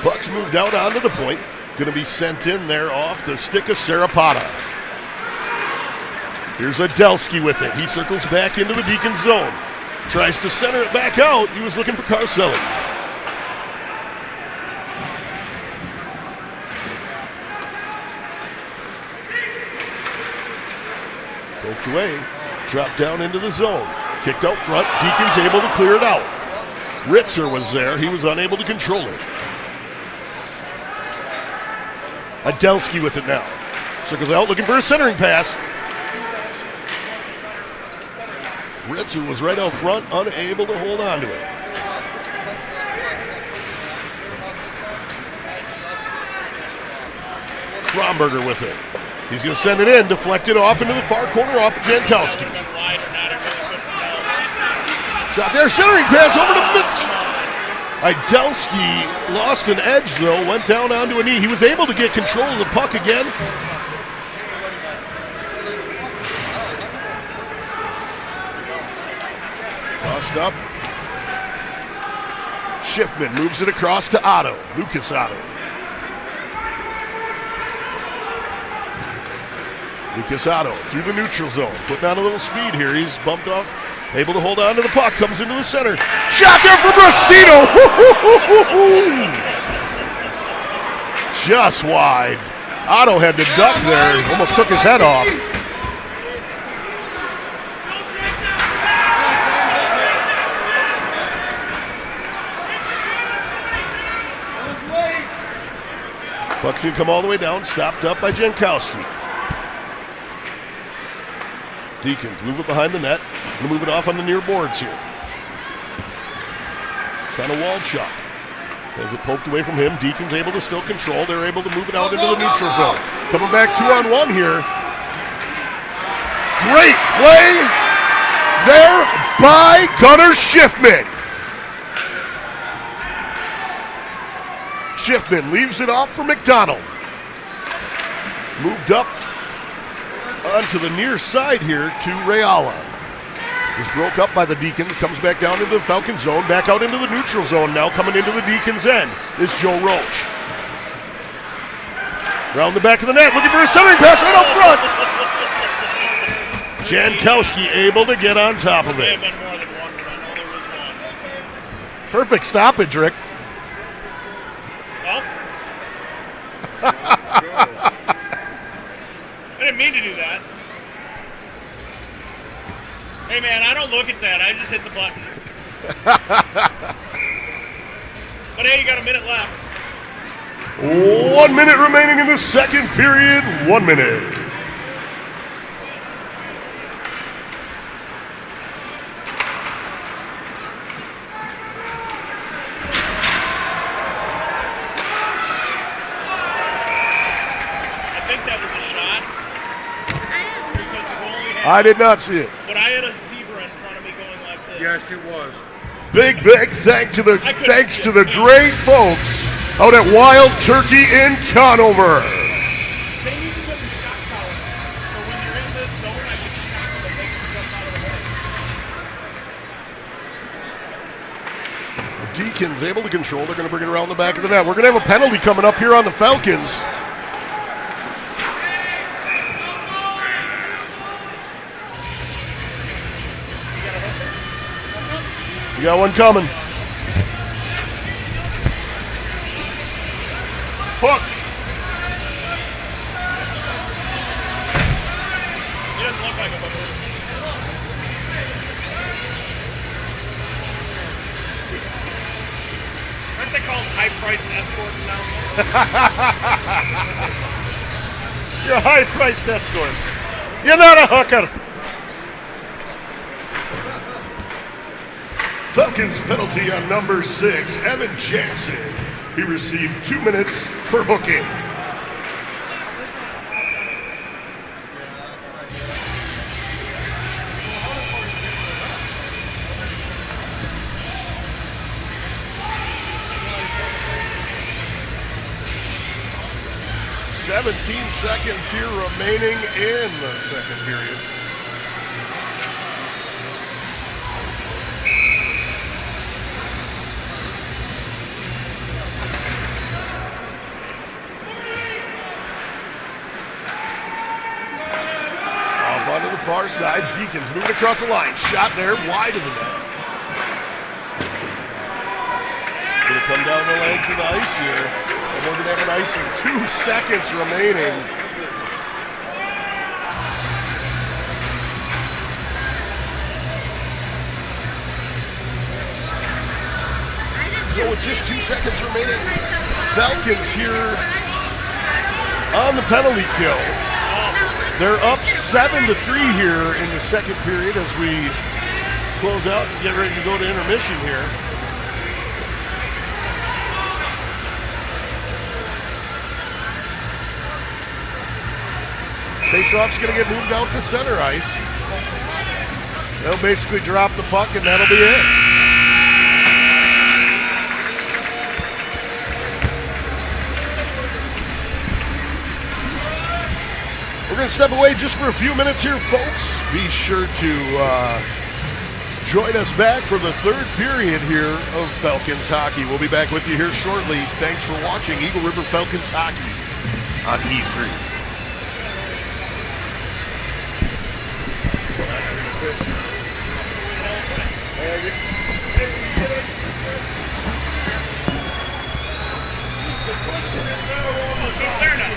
Bucks moved out onto the point. Going to be sent in there off the stick of Sarapata. Here's Adelski with it. He circles back into the Deacon zone. Tries to center it back out. He was looking for Carcelli. Poked away. Dropped down into the zone. Kicked out front. Deacon's able to clear it out. Ritzer was there. He was unable to control it. Adelski with it now. Circles out looking for a centering pass. Ritzer was right out front, unable to hold on to it. Kromberger with it. He's going to send it in, deflect it off into the far corner off of Jankowski. Shot there, centering pass over to Mitch. Adelski lost an edge though, went down onto a knee. He was able to get control of the puck again. Tossed up. Schiffman moves it across to Otto. Lucas Otto. Lucas Otto through the neutral zone. Putting on a little speed here. He's bumped off. Able to hold on to the puck. Comes into the center. Shot there from Racino. Just wide. Otto had to duck there. Almost took his head off. Puck's gonna come all the way down. Stopped up by Jankowski. Deacons move it behind the net. Gonna move it off on the near boards here. Kind of wall chuck. As it poked away from him, Deacons able to still control. They're able to move it out into the neutral zone. Coming back 2-on-1 here. Great play there by Gunnar Schiffman. Schiffman leaves it off for McDonald. Moved up onto the near side here to Reala. Was broke up by the Deacons, comes back down into the Falcon zone, back out into the neutral zone now. Coming into the Deacons end is Joe Roach. Round the back of the net, looking for a centering pass right out front. Jankowski able to get on top of it. Perfect stoppage, Rick. Well, I didn't mean to do that. Hey man, I don't look at that. I just hit the button. But hey, you got a minute left. 1 minute remaining in the second period. 1 minute. I did not see it. But I had a zebra in front of me going like this. Yes, it was. Big thanks to the great folks out at Wild Turkey in Conover. They need to put in shock collars. So when you're in this zone, I get shocked that they can jump out of the way. Deacons able to control. They're going to bring it around the back of the net. We're going to have a penalty coming up here on the Falcons. You got one coming. Hook. He doesn't look like a bubble. Aren't they called high-priced escorts now? You're a high-priced escort. You're not a hooker. Falcons penalty on number 6, Evan Jackson. He received 2 minutes for hooking. "17 seconds here remaining in the second period." Onto the far side, Deacons moving across the line. Shot there, wide of the net. Gonna come down the length of the ice here. And we're gonna have an icing. 2 seconds remaining. So with just 2 seconds remaining, Falcons here on the penalty kill. They're up 7-3 here in the second period as we close out and get ready to go to intermission here. Faceoff's going to get moved out to center ice. They'll basically drop the puck and that'll be it. We're going to step away just for a few minutes here, folks. Be sure to join us back for the third period here of Falcons hockey. We'll be back with you here shortly. Thanks for watching Eagle River Falcons hockey on E3. Fair enough.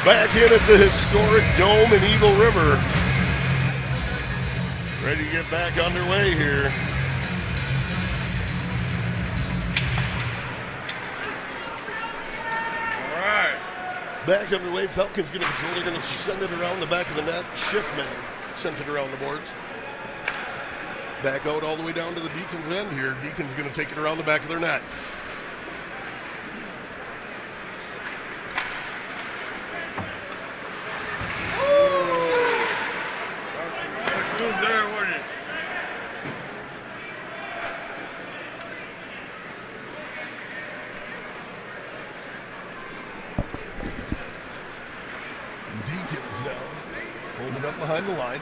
Back in at the historic Dome in Eagle River. Ready to get back underway here. All right. Back underway. Falcons going to control. They're going to send it around the back of the net. Schiffman sent it around the boards. Back out all the way down to the Deacons end here. Deacons going to take it around the back of their net. There, wasn't it? Deacons now hold it up behind the line.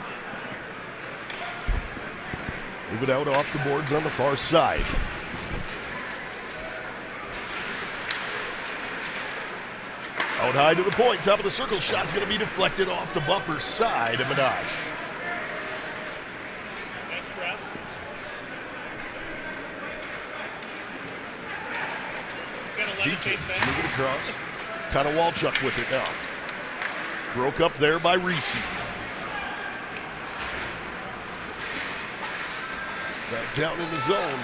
Move it out off the boards on the far side. Out high to the point, top of the circle. Shot's going to be deflected off the buffer side of Madash. Deacons move it across. Konowalchuk with it now. Broke up there by Reese. Back down in the zone.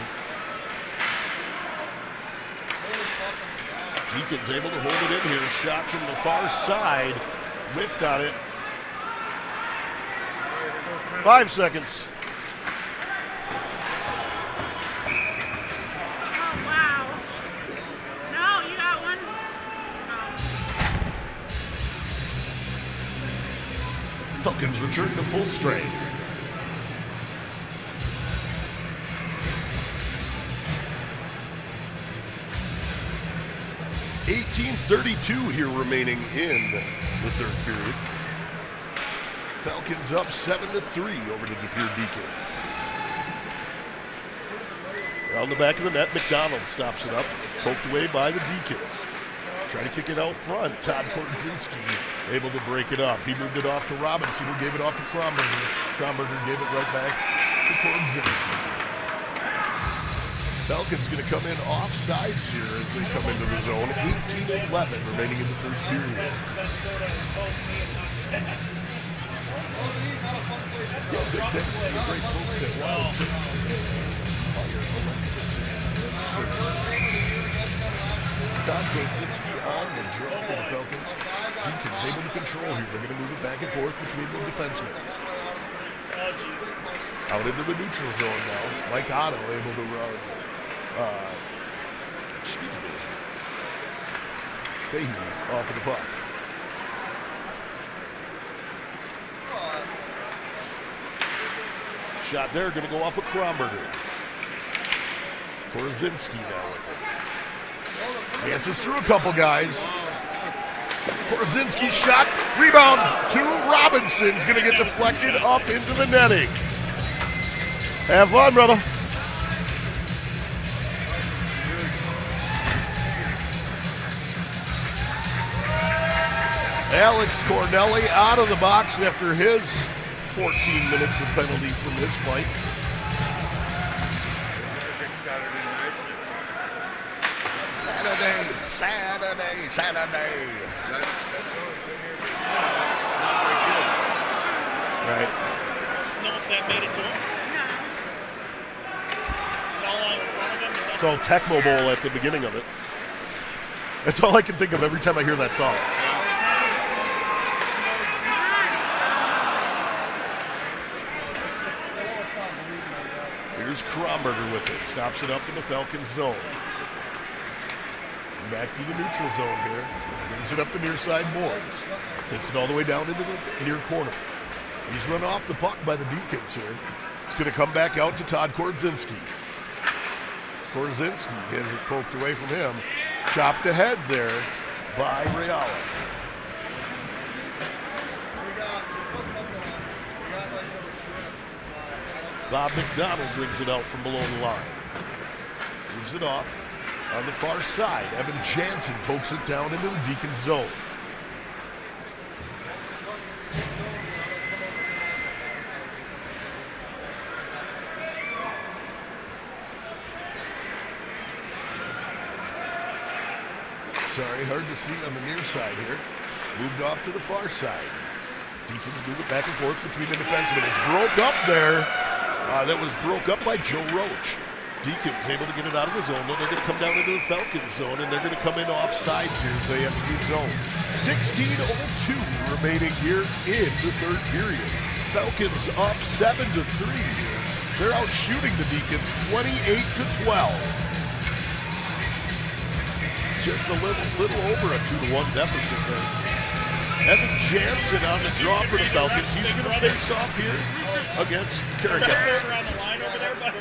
Deacons able to hold it in here. Shot from the far side. Whiffed on it. 5 seconds. Oh, wow. No, you got one. No. Falcons return to full strength. .18:32 here remaining in the third period. Falcons up 7-3 over the DePere Deacons. Around the back of the net, McDonald stops it up, poked away by the Deacons. Trying to kick it out front. Todd Korzinski able to break it up. He moved it off to Robinson, who gave it off to Kromberger. Kromberger gave it right back to Korzinski. Falcons going to come in off sides here as they come into the zone. 18-11 remaining in the third period. Yeah, big thanks to the great folks at Wildcat. Todd Korzinski on the draw for the Falcons. Deacons able to control here. They're going to move it back and forth between the defensemen. Out into the neutral zone now. Mike Otto able to run. Fahey off of the puck. Shot there, going to go off of Kromberger. Korzinski now with it. Dances through a couple guys. Korzinski shot, rebound to Robinson's going to get deflected up into the netting. Have fun, brother. Alex Cornelli out of the box after his 14 minutes of penalty from his fight. Saturday. Right. know if that made it to him. It's all on in front of him. It's all Tecmo Bowl at the beginning of it. That's all I can think of every time I hear that song. Here's Kromberger with it. Stops it up in the Falcons zone. Back through the neutral zone here. Brings it up the near side boards. Takes it all the way down into the near corner. He's run off the puck by the Deacons here. He's going to come back out to Todd Korzinski. Korzinski has it poked away from him. Chopped ahead there by Reala. Bob McDonald brings it out from below the line. Moves it off. On the far side, Evan Jansen pokes it down into the Deacons zone. Sorry, hard to see on the near side here. Moved off to the far side. Deacons move it back and forth between the defensemen. It's broke up there. That was broke up by Joe Roach. Deacons able to get it out of the zone. They're going to come down into the Falcons zone, and they're going to come in off sides here, so they have to use zone. 16:02 remaining here in the third period. Falcons up 7-3 here. They're out shooting the Deacons 28-12. Just a little over a 2-1 deficit there. Evan Jansen on the draw for the Falcons. He's going to face off here against Carrigas. Around the line over there, but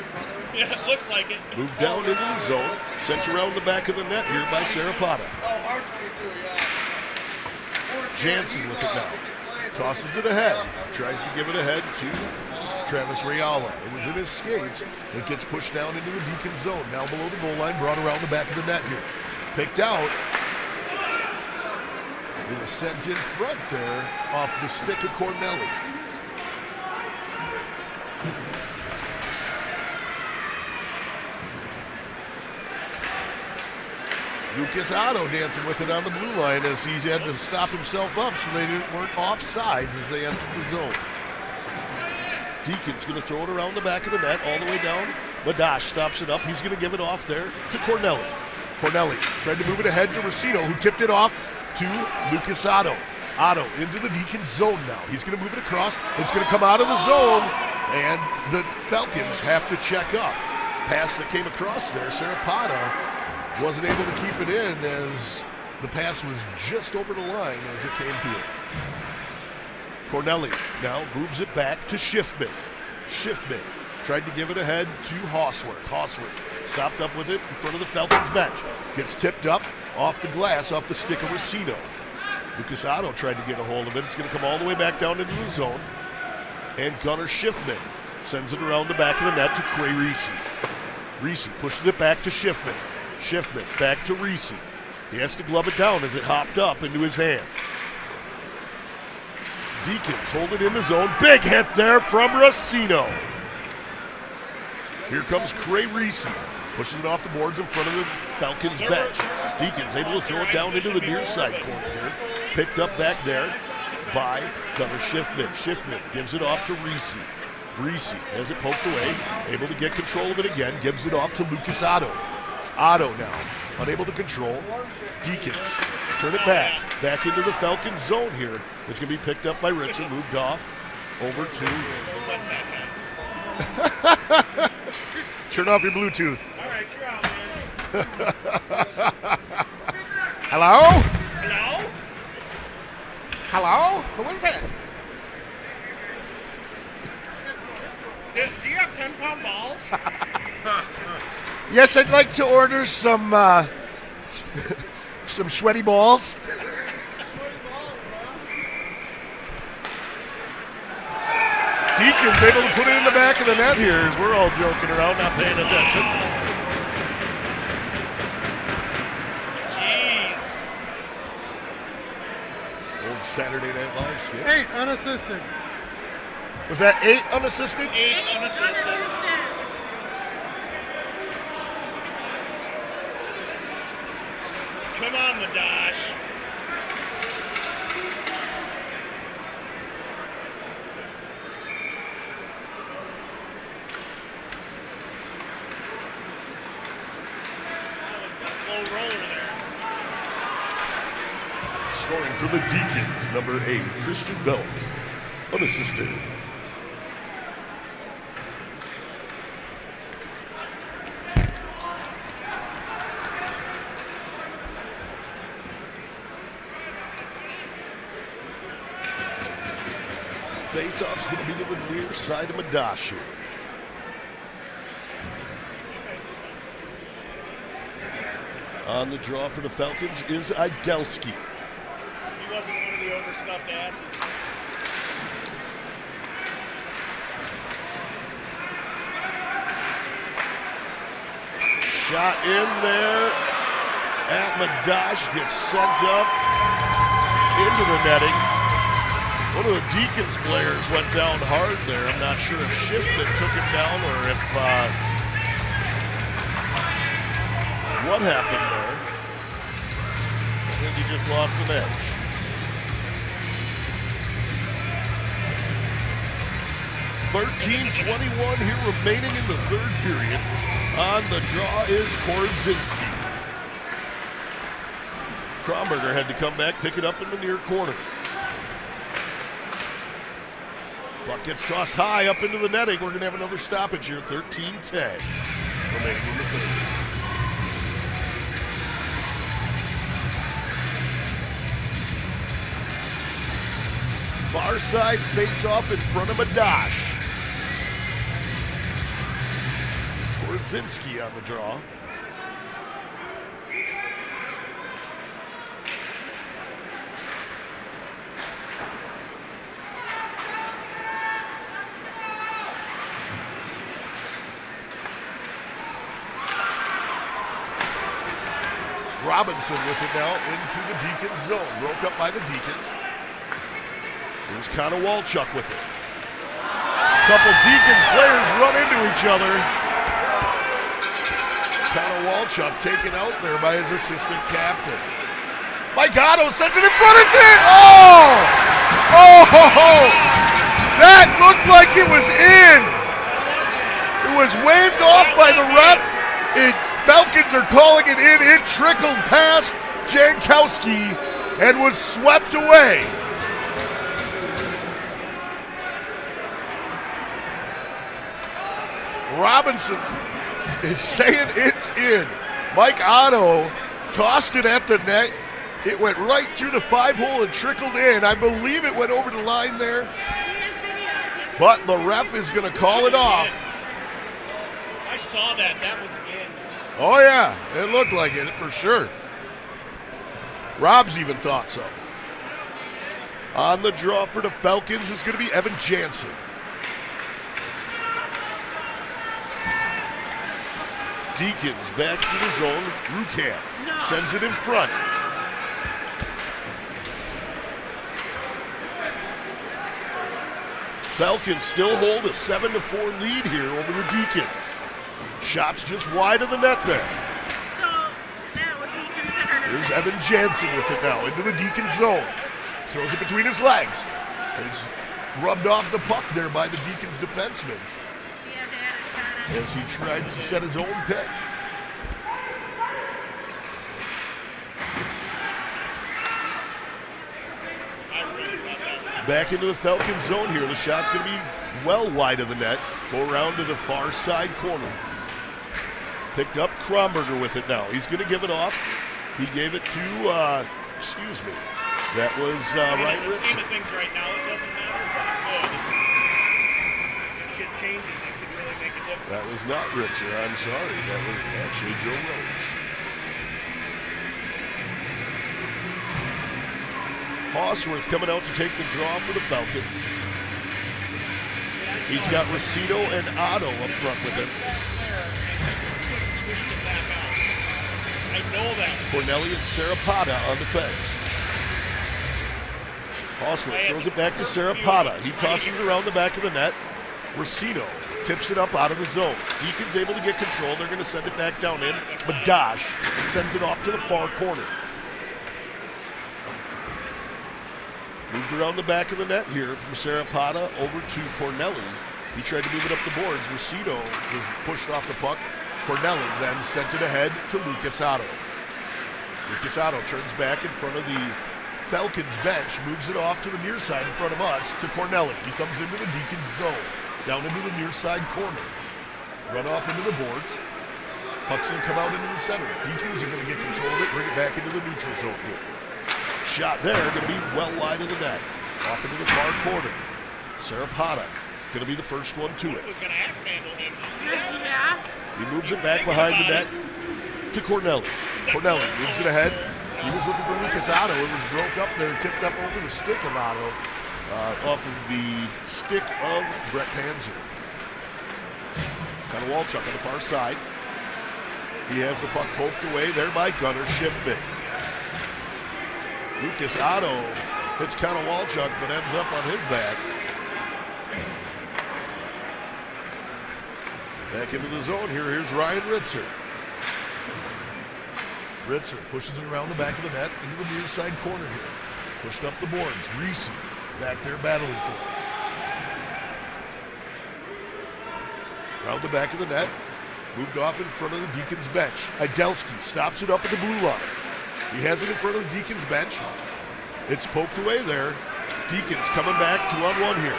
yeah, it looks like it. Moved down into the zone. Sent around the back of the net here by Sarapata. Jansen with it now. Tosses it ahead. Tries to give it ahead to Travis Rayala. It was in his skates. It gets pushed down into the Deacon zone. Now below the goal line, brought around the back of the net here. Picked out. It was sent in front there off the stick of Cornelli. Lucas Otto dancing with it on the blue line as he had to stop himself up so they weren't offsides as they entered the zone. Deacon's going to throw it around the back of the net all the way down. Madash stops it up. He's going to give it off there to Cornelli. Cornelli tried to move it ahead to Racino, who tipped it off to Lucas Otto. Otto into the Deacon zone now. He's going to move it across. It's going to come out of the zone, and the Falcons have to check up. Pass that came across there, Sarapata wasn't able to keep it in as the pass was just over the line as it came to him. Cornelli now moves it back to Schiffman. Schiffman tried to give it ahead to Hosworth. Hosworth stopped up with it in front of the Falcons bench. Gets tipped up off the glass, off the stick of Racino. Lucas Otto tried to get a hold of it. It's going to come all the way back down into the zone. And Gunnar Schiffman sends it around the back of the net to Cray Reese. Reese pushes it back to Schiffman. Schiffman back to Reese. He has to glove it down as it hopped up into his hand. Deacons hold it in the zone. Big hit there from Racino. Here comes Cray Reese. Pushes it off the boards in front of the Falcons bench. Deacons able to throw it down into the near side corner here. Picked up back there by Gunnar Schiffman. Schiffman gives it off to Reese. Reese has it poked away. Able to get control of it again. Gives it off to Lucas Otto. Otto now unable to control. Deacons turn it back into the Falcons zone here. It's going to be picked up by Ritzer, moved off over to. Turn off your Bluetooth. All right, you're out, man. Hello? Hello? Hello? Who is it? Do you have 10-pound balls? Yes, I'd like to order some some sweaty balls. Deacons able to put it in the back of the net here as we're all joking around, not paying attention. Jeez. Old Saturday Night Live skit. 8 unassisted. Was that 8 unassisted? 8 unassisted. Come on, Madash. That was a slow roller there. Scoring for the Deacons, number 8, Christian Belk, unassisted. Face-off's going to be to the near side of Madash here. On the draw for the Falcons is Idelski. He wasn't one of the overstuffed asses. Shot in there at Madash, gets sent up into the netting. One of the Deacons players went down hard there. I'm not sure if Schiffman took him down or if what happened there. I think he just lost an edge. 13:21 here remaining in the third period. On the draw is Korzinski. Kromberger had to come back, pick it up in the near corner. Puck gets tossed high up into the netting. We're going to have another stoppage here, 13-10 remaining in the third. Far side face-off in front of Madash. Korzinski on the draw. Robinson with it now into the Deacons zone. Broke up by the Deacons. Here's Connor Walchuk with it. Couple Deacons players run into each other. Connor Walchuk taken out there by his assistant captain. Mike Otto sends it in front. It's in! Oh! Oh! That looked like it was in. It was waved off by the ref. Falcons are calling it in. It trickled past Jankowski and was swept away. Robinson is saying it's in. Mike Otto tossed it at the net. It went right through the 5-hole and trickled in. I believe it went over the line there. But the ref is going to call it off. I saw that. That was in. Oh, yeah. It looked like it for sure. Rob's even thought so. On the draw for the Falcons is going to be Evan Jansen. Deacons back to the zone. Rukamp sends it in front. Falcons still hold a 7-4 lead here over the Deacons. Shots just wide of the net there. So that would be considered. Here's Evan Jansen with it now into the Deacons zone. Throws it between his legs. He's rubbed off the puck there by the Deacons defenseman as he tried to set his own pick. Back into the Falcons zone here. The shot's going to be well wide of the net. Go around to the far side corner. Picked up Kromberger with it now. He's going to give it off. He gave it to, that was Ryan In the scheme Ritzer. of things right now, it doesn't matter if shit changes, it could really make a difference. That was not Ritzer. I'm sorry. That was actually Joe Roach. Hosworth coming out to take the draw for the Falcons. He's got Rosito and Otto up front with him. I know that. Corneli and Sarapata on defense. Hosworth throws it back to Sarapata. He tosses it around the back of the net. Rosito tips it up out of the zone. Deacon's able to get control. They're going to send it back down in. Madash sends it off to the far corner. Moved around the back of the net here from Sarapata over to Corneli. He tried to move it up the boards. Rosito was pushed off the puck. Corneli then sent it ahead to Lucas Otto. Lucas Otto turns back in front of the Falcons bench, moves it off to the near side in front of us to Corneli. He comes into the Deacons zone, down into the near side corner. Run off into the boards. Puck's going to come out into the center. Deacons are going to get control of it, bring it back into the neutral zone here. Shot there, going to be well wide of the net. Off into the far corner. Sarapata going to be the first one to it. Was going to axe handle him. Yeah. He moves it back behind the net to Corneli. Corneli moves it ahead. He was looking for Lucas Otto. It was broke up there, tipped up over the stick of Otto, off of the stick of Brett Panzer. Kind of Walchuk on the far side. He has the puck poked away there by Gunnar Schiffman. Lucas Otto hits Connor Walchuk, but ends up on his back. Back into the zone here. Here's Ryan Ritzer. Ritzer pushes it around the back of the net into the near side corner here. Pushed up the boards. Reese back there battling for Around the back of the net. Moved off in front of the Deacons bench. Idelski stops it up at the blue line. He has it in front of the Deacons bench. It's poked away there. Deacons coming back 2-on-1 here.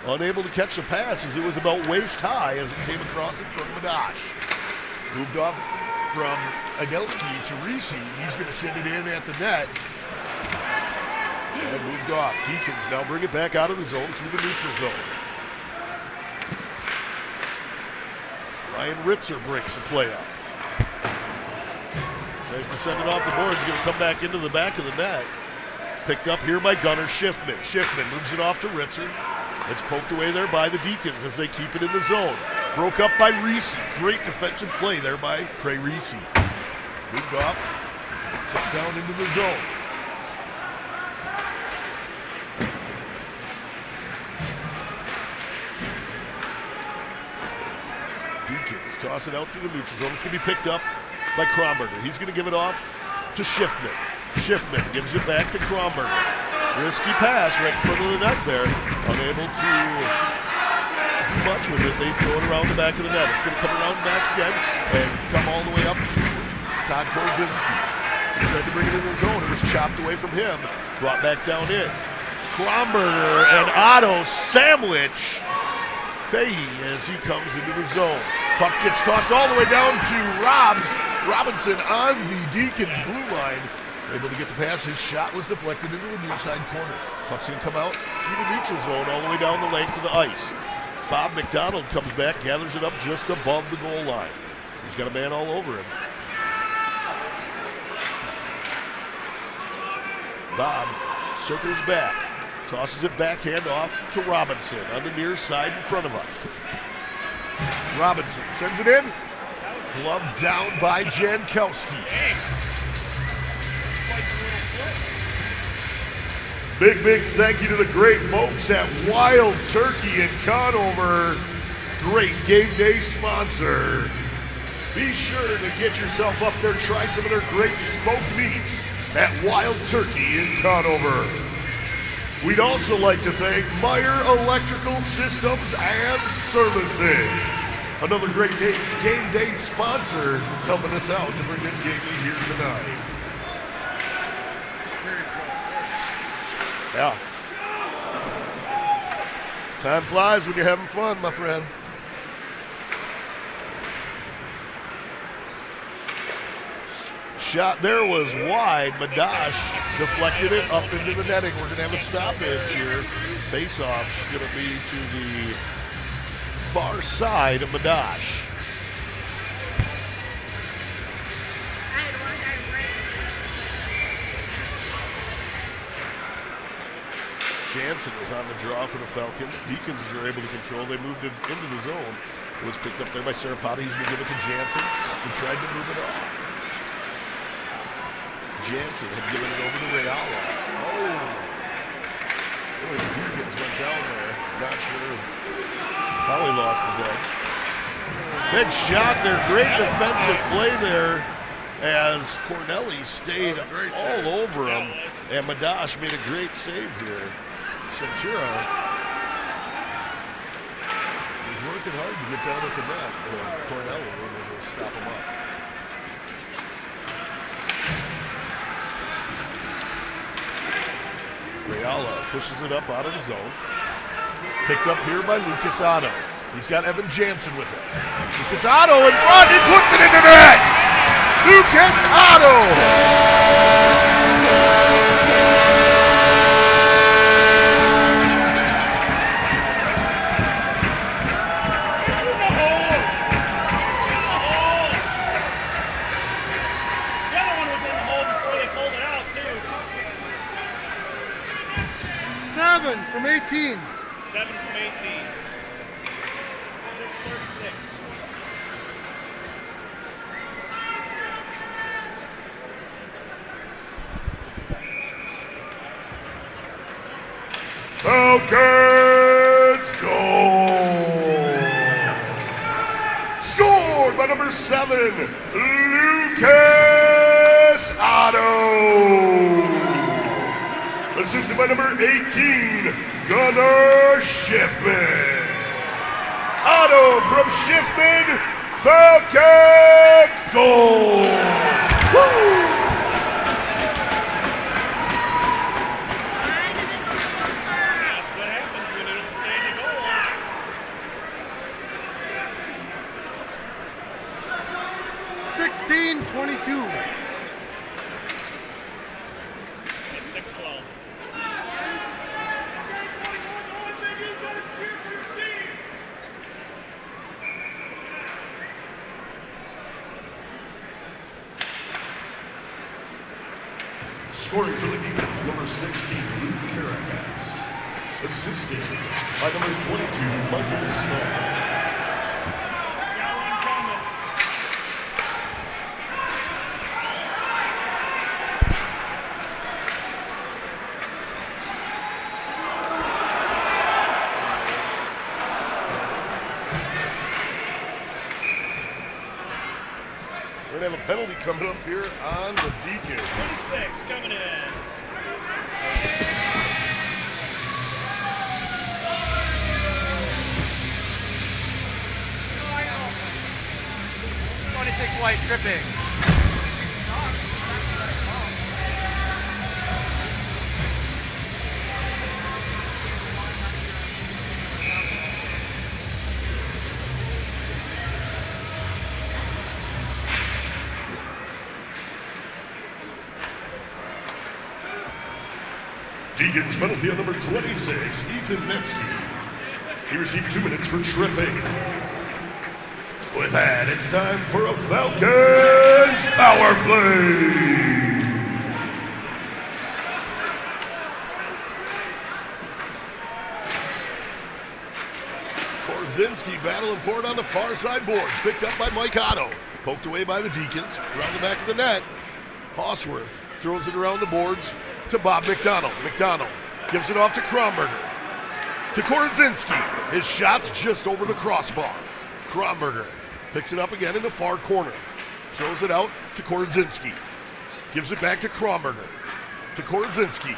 Unable to catch the pass as it was about waist high as it came across in front of Madash. Moved off from Idelski to Reese. He's going to send it in at the net. And moved off. Deacons now bring it back out of the zone to the neutral zone. Ryan Ritzer breaks the play up. Tries to send it off the board. He's going to come back into the back of the net. Picked up here by Gunnar Schiffman. Schiffman moves it off to Ritzer. It's poked away there by the Deacons as they keep it in the zone. Broke up by Reese. Great defensive play there by Trey Reese. Moved off. Set down into the zone. Deacons toss it out through the neutral zone. It's going to be picked up by Kromberger. He's going to give it off to Schiffman. Schiffman gives it back to Kromberger. Risky pass right in front of the net there. Unable to do much with it. They throw it around the back of the net. It's going to come around back again and come all the way up to Todd Korzinski. He tried to bring it in the zone. It was chopped away from him. Brought back down in. Kromberger and Otto sandwich Fahey as he comes into the zone. Puck gets tossed all the way down to Robinson on the Deacons blue line. Able to get the pass. His shot was deflected into the near side corner. Puck's going to come out through the neutral zone all the way down the length of the ice. Bob McDonald comes back, gathers it up just above the goal line. He's got a man all over him. Bob circles back, tosses it backhand off to Robinson on the near side in front of us. Robinson sends it in. Glove down by Jankowski. Big thank you to the great folks at Wild Turkey in Conover. Great game day sponsor. Be sure to get yourself up there, try some of their great smoked meats at Wild Turkey in Conover. We'd also like to thank Meyer Electrical Systems and Services, another great game day sponsor, helping us out to bring this game in here tonight. Yeah. Time flies when you're having fun, my friend. Shot there was wide. Madash deflected it up into the netting. We're going to have a stoppage here. Face-off is going to be to the far side of Madash. Jansen was on the draw for the Falcons. Deacons were able to control. They moved it into the zone. It was picked up there by Sarapati. He's going to give it to Jansen, who tried to move it off. Jansen had given it over to Reala. Oh! Boy, the Deacons went down there. Not sure how he lost his edge. Big shot there. Great defensive play there as Corneli stayed all over him. And Madash made a great save here. Centura was working hard to get down at the net, but Corneli was able to stop him up. Reala pushes it up out of the zone. Picked up here by Lucas Otto. He's got Evan Jansen with it. Lucas Otto in front, he puts it in the net! Lucas Otto! From 18. 7 from 18. 36. Falcons goal! Scored by number 7, Lucas Otto. Assisted by number 18, Gunnar Schiffman. Moicano from Schiffman. Falcons goal! Woo! That's what happens when you don't stay in the goal line. 16-22. It's 6-12. Scoring for the Deacons, number 16, Luke Caracas. Assisted by number 22, Michael Stone. Got one coming. We're going to have a penalty coming up here on the Deacons. 6 coming in. White tripping. Deacons penalty on number 26, Ethan Nevsky. He received 2 minutes for tripping. With that, it's time for a Falcons power play. Korzinski battling for it on the far side boards. Picked up by Mike Otto. Poked away by the Deacons. Around the back of the net. Hosworth throws it around the boards to Bob McDonald. McDonald gives it off to Kromberger. To Korzinski. His shot's just over the crossbar. Kromberger picks it up again in the far corner. Throws it out to Korzinski. Gives it back to Kromberger. To Korzinski.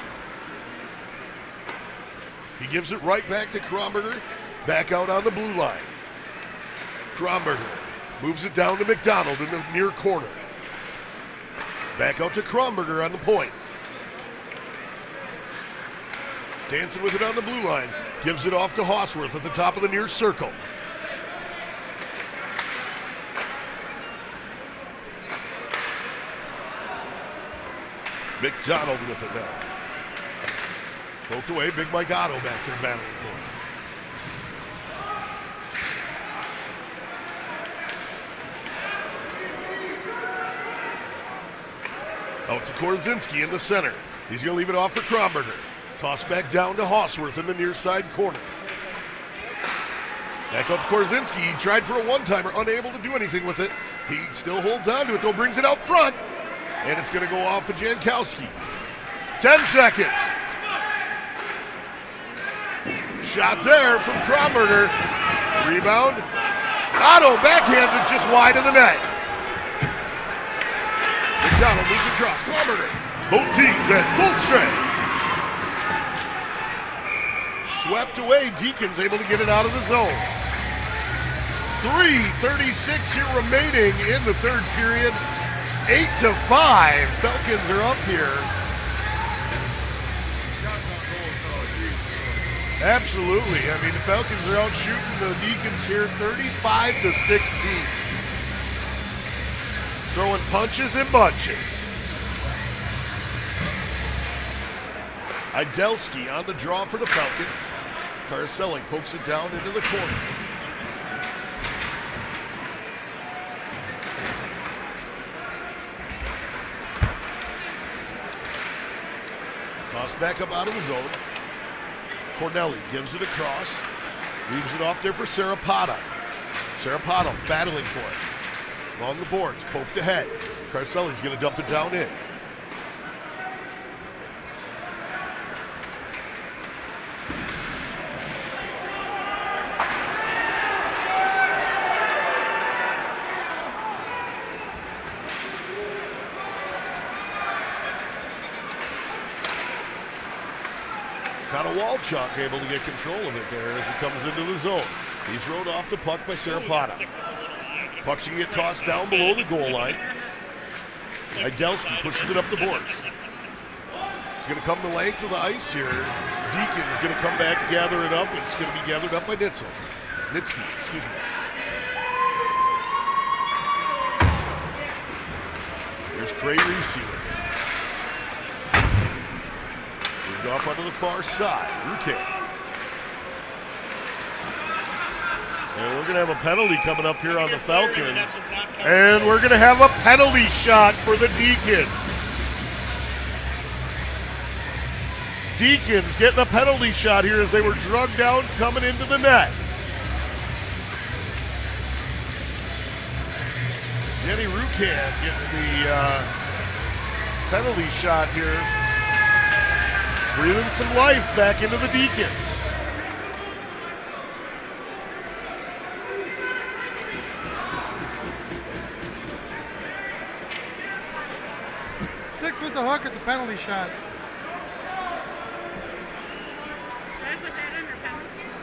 He gives it right back to Kromberger. Back out on the blue line. Kromberger moves it down to McDonald in the near corner. Back out to Kromberger on the point. Dancing with it on the blue line. Gives it off to Hosworth at the top of the near circle. McDonald with it now. Poked away, Big Mike Otto back to the battling for it. Out to Korzinski in the center. He's going to leave it off for Kromberger. Toss back down to Hosworth in the near side corner. Back out to Korzinski. He tried for a one-timer, unable to do anything with it. He still holds on to it, though, brings it out front. And it's going to go off of Jankowski. 10 seconds. Shot there from Kromberger. Rebound. Otto backhands it just wide of the net. McDonald moves across. Kromberger. Both teams at full strength. Swept away. Deacons able to get it out of the zone. 3:36 here remaining in the third period. 8-5. Falcons are up here. Absolutely. I mean, the Falcons are out shooting the Deacons here 35-16. Throwing punches and bunches. Idelski on the draw for the Falcons. Carcelli pokes it down into the corner. Toss back up out of the zone. Cornelli gives it across. Leaves it off there for Serapata. Serapata battling for it. Along the boards, poked ahead. Carcelli's going to dump it down in. Walchuk able to get control of it there as it comes into the zone. He's rode off the puck by Sarapata. Puck's going to get tossed down below the goal line. Idelski pushes it up the boards. It's going to come the length of the ice here. Deacon's going to come back and gather it up. It's going to be gathered up by Nitsky, excuse me. Here's Cray Reese with it. Moved off onto the far side. Rucan. And we're going to have a penalty coming up here on the Falcons. And we're going to have a penalty shot for the Deacons. Deacons getting a penalty shot here as they were drugged down coming into the net. Jenny Rucan getting the penalty shot here. Breathing some life back into the Deacons. Six with the hook, it's a penalty shot. Should I put that under penalties?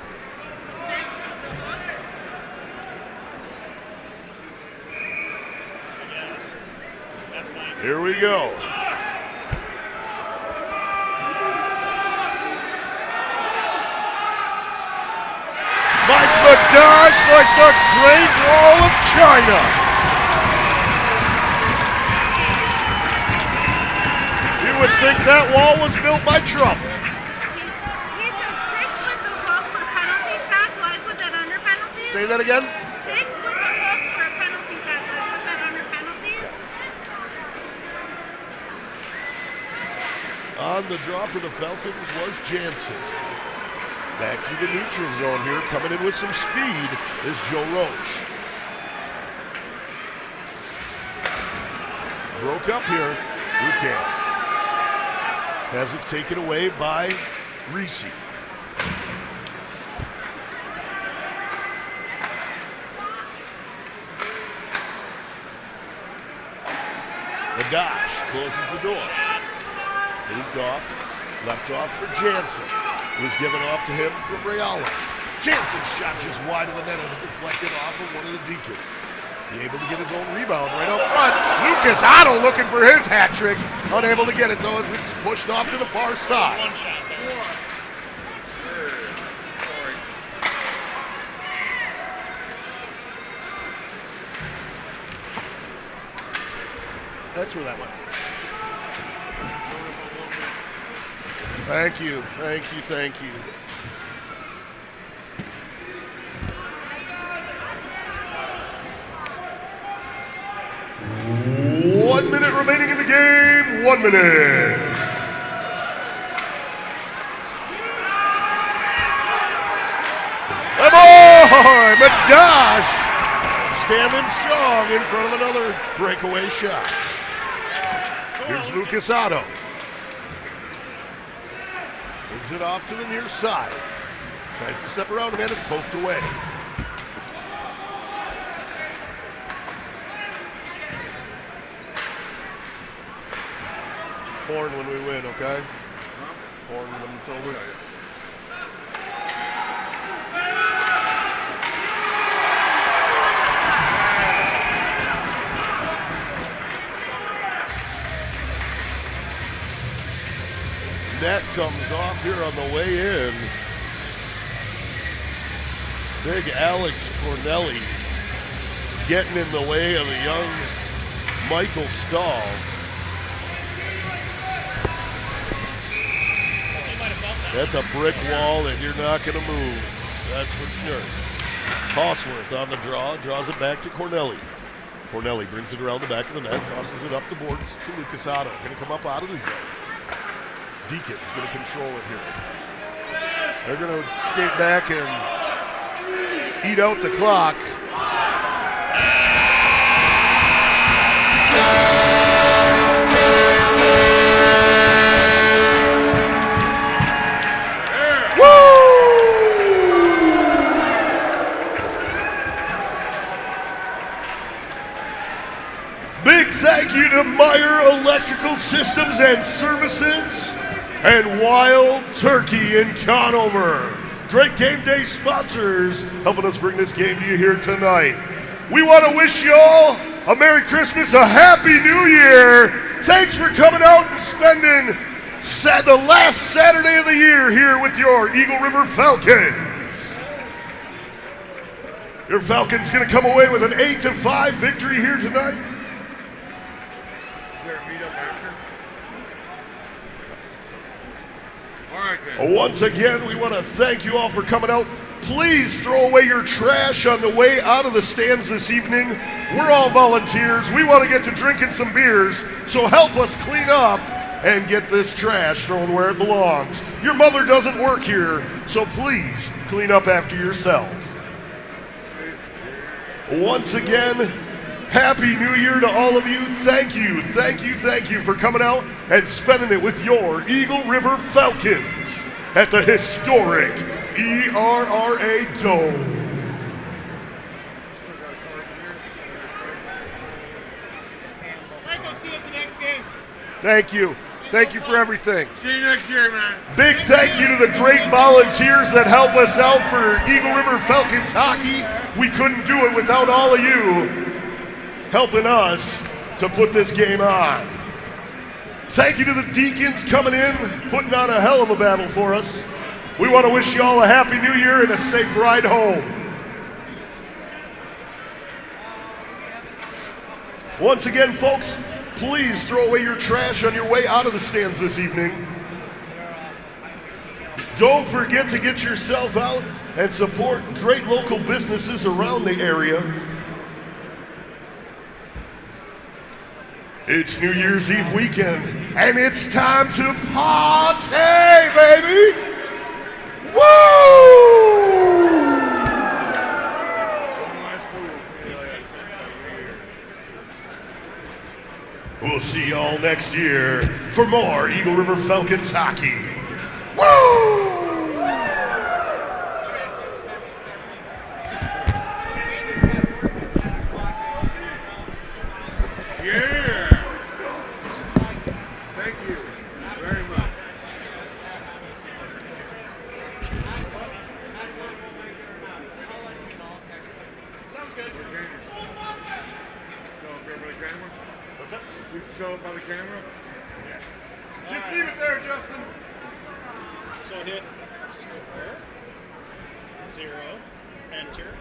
6? Here we go. Mike McDosh like the Great Wall of China. You would think that wall was built by Trump. He said 6 with the hook for penalty shot. Do I put that under penalties? Say that again. 6 with the hook for penalty shot. Do I put that under penalties? On the draw for the Falcons was Jansen. Back through the neutral zone here, coming in with some speed is Joe Roach. Broke up here, Rucan. Has it taken away by Reese. Nadash closes the door. Moved off, left off for Jansen. Was given off to him from Rayala. Jansen's shot just wide of the net as deflected off of one of the Deacons. He able to get his own rebound right up front. Lucas Otto looking for his hat trick. Unable to get it though as it's pushed off to the far side. One shot there. That's where that went. Thank you, thank you, thank you. One minute remaining in the game. 1 minute. Oh boy, Madash standing strong in front of another breakaway shot. Here's Lucas Otto. Brings it off to the near side. Tries to step around him and it's poked away. Horn when we win, okay? Horn when it's over. Net comes off here on the way in. Big Alex Cornelli getting in the way of the young Michael Stahl. That's a brick wall that you're not going to move. That's for sure. Hosworth on the draw, draws it back to Cornelli. Cornelli brings it around the back of the net, tosses it up the boards to Lucas Otto. Going to come up out of the zone. Deacon's going to control it here. They're going to skate back and eat out the clock. Big thank you to Meyer Electrical Systems and Services and Wild Turkey in Conover. great game day sponsors helping us bring this game to you here tonight. We want to wish you all a Merry Christmas, a Happy New Year. Thanks for coming out and spending the last Saturday of the year here with your Eagle River Falcons. Your Falcons going to come away with an 8-5 victory here tonight. Is there a meetup after? All right, then. Once again, we want to thank you all for coming out. Please throw away your trash on the way out of the stands this evening. We're all volunteers. We want to get to drinking some beers, so help us clean up and get this trash thrown where it belongs. Your mother doesn't work here, so please clean up after yourself. Once again, Happy New Year to all of you. Thank you, thank you, thank you for coming out and spending it with your Eagle River Falcons at the historic ERRA Dome. Mike, I'll see you at the next game. Thank you. Thank you for everything. See you next year, man. Big thank you to the great volunteers that help us out for Eagle River Falcons hockey. We couldn't do it without all of you helping us to put this game on. Thank you to the Deacons coming in, putting on a hell of a battle for us. We want to wish you all a Happy New Year and a safe ride home. Once again, folks, please throw away your trash on your way out of the stands this evening. Don't forget to get yourself out and support great local businesses around the area. It's New Year's Eve weekend, and it's time to party, baby! Woo! We'll see y'all next year for more Eagle River Falcons hockey. Woo! Yeah. Thank you very much. Sounds good. Show up there by the camera? What's that? You show up by the camera? Just leave it there, Justin. So hit square, 0, enter.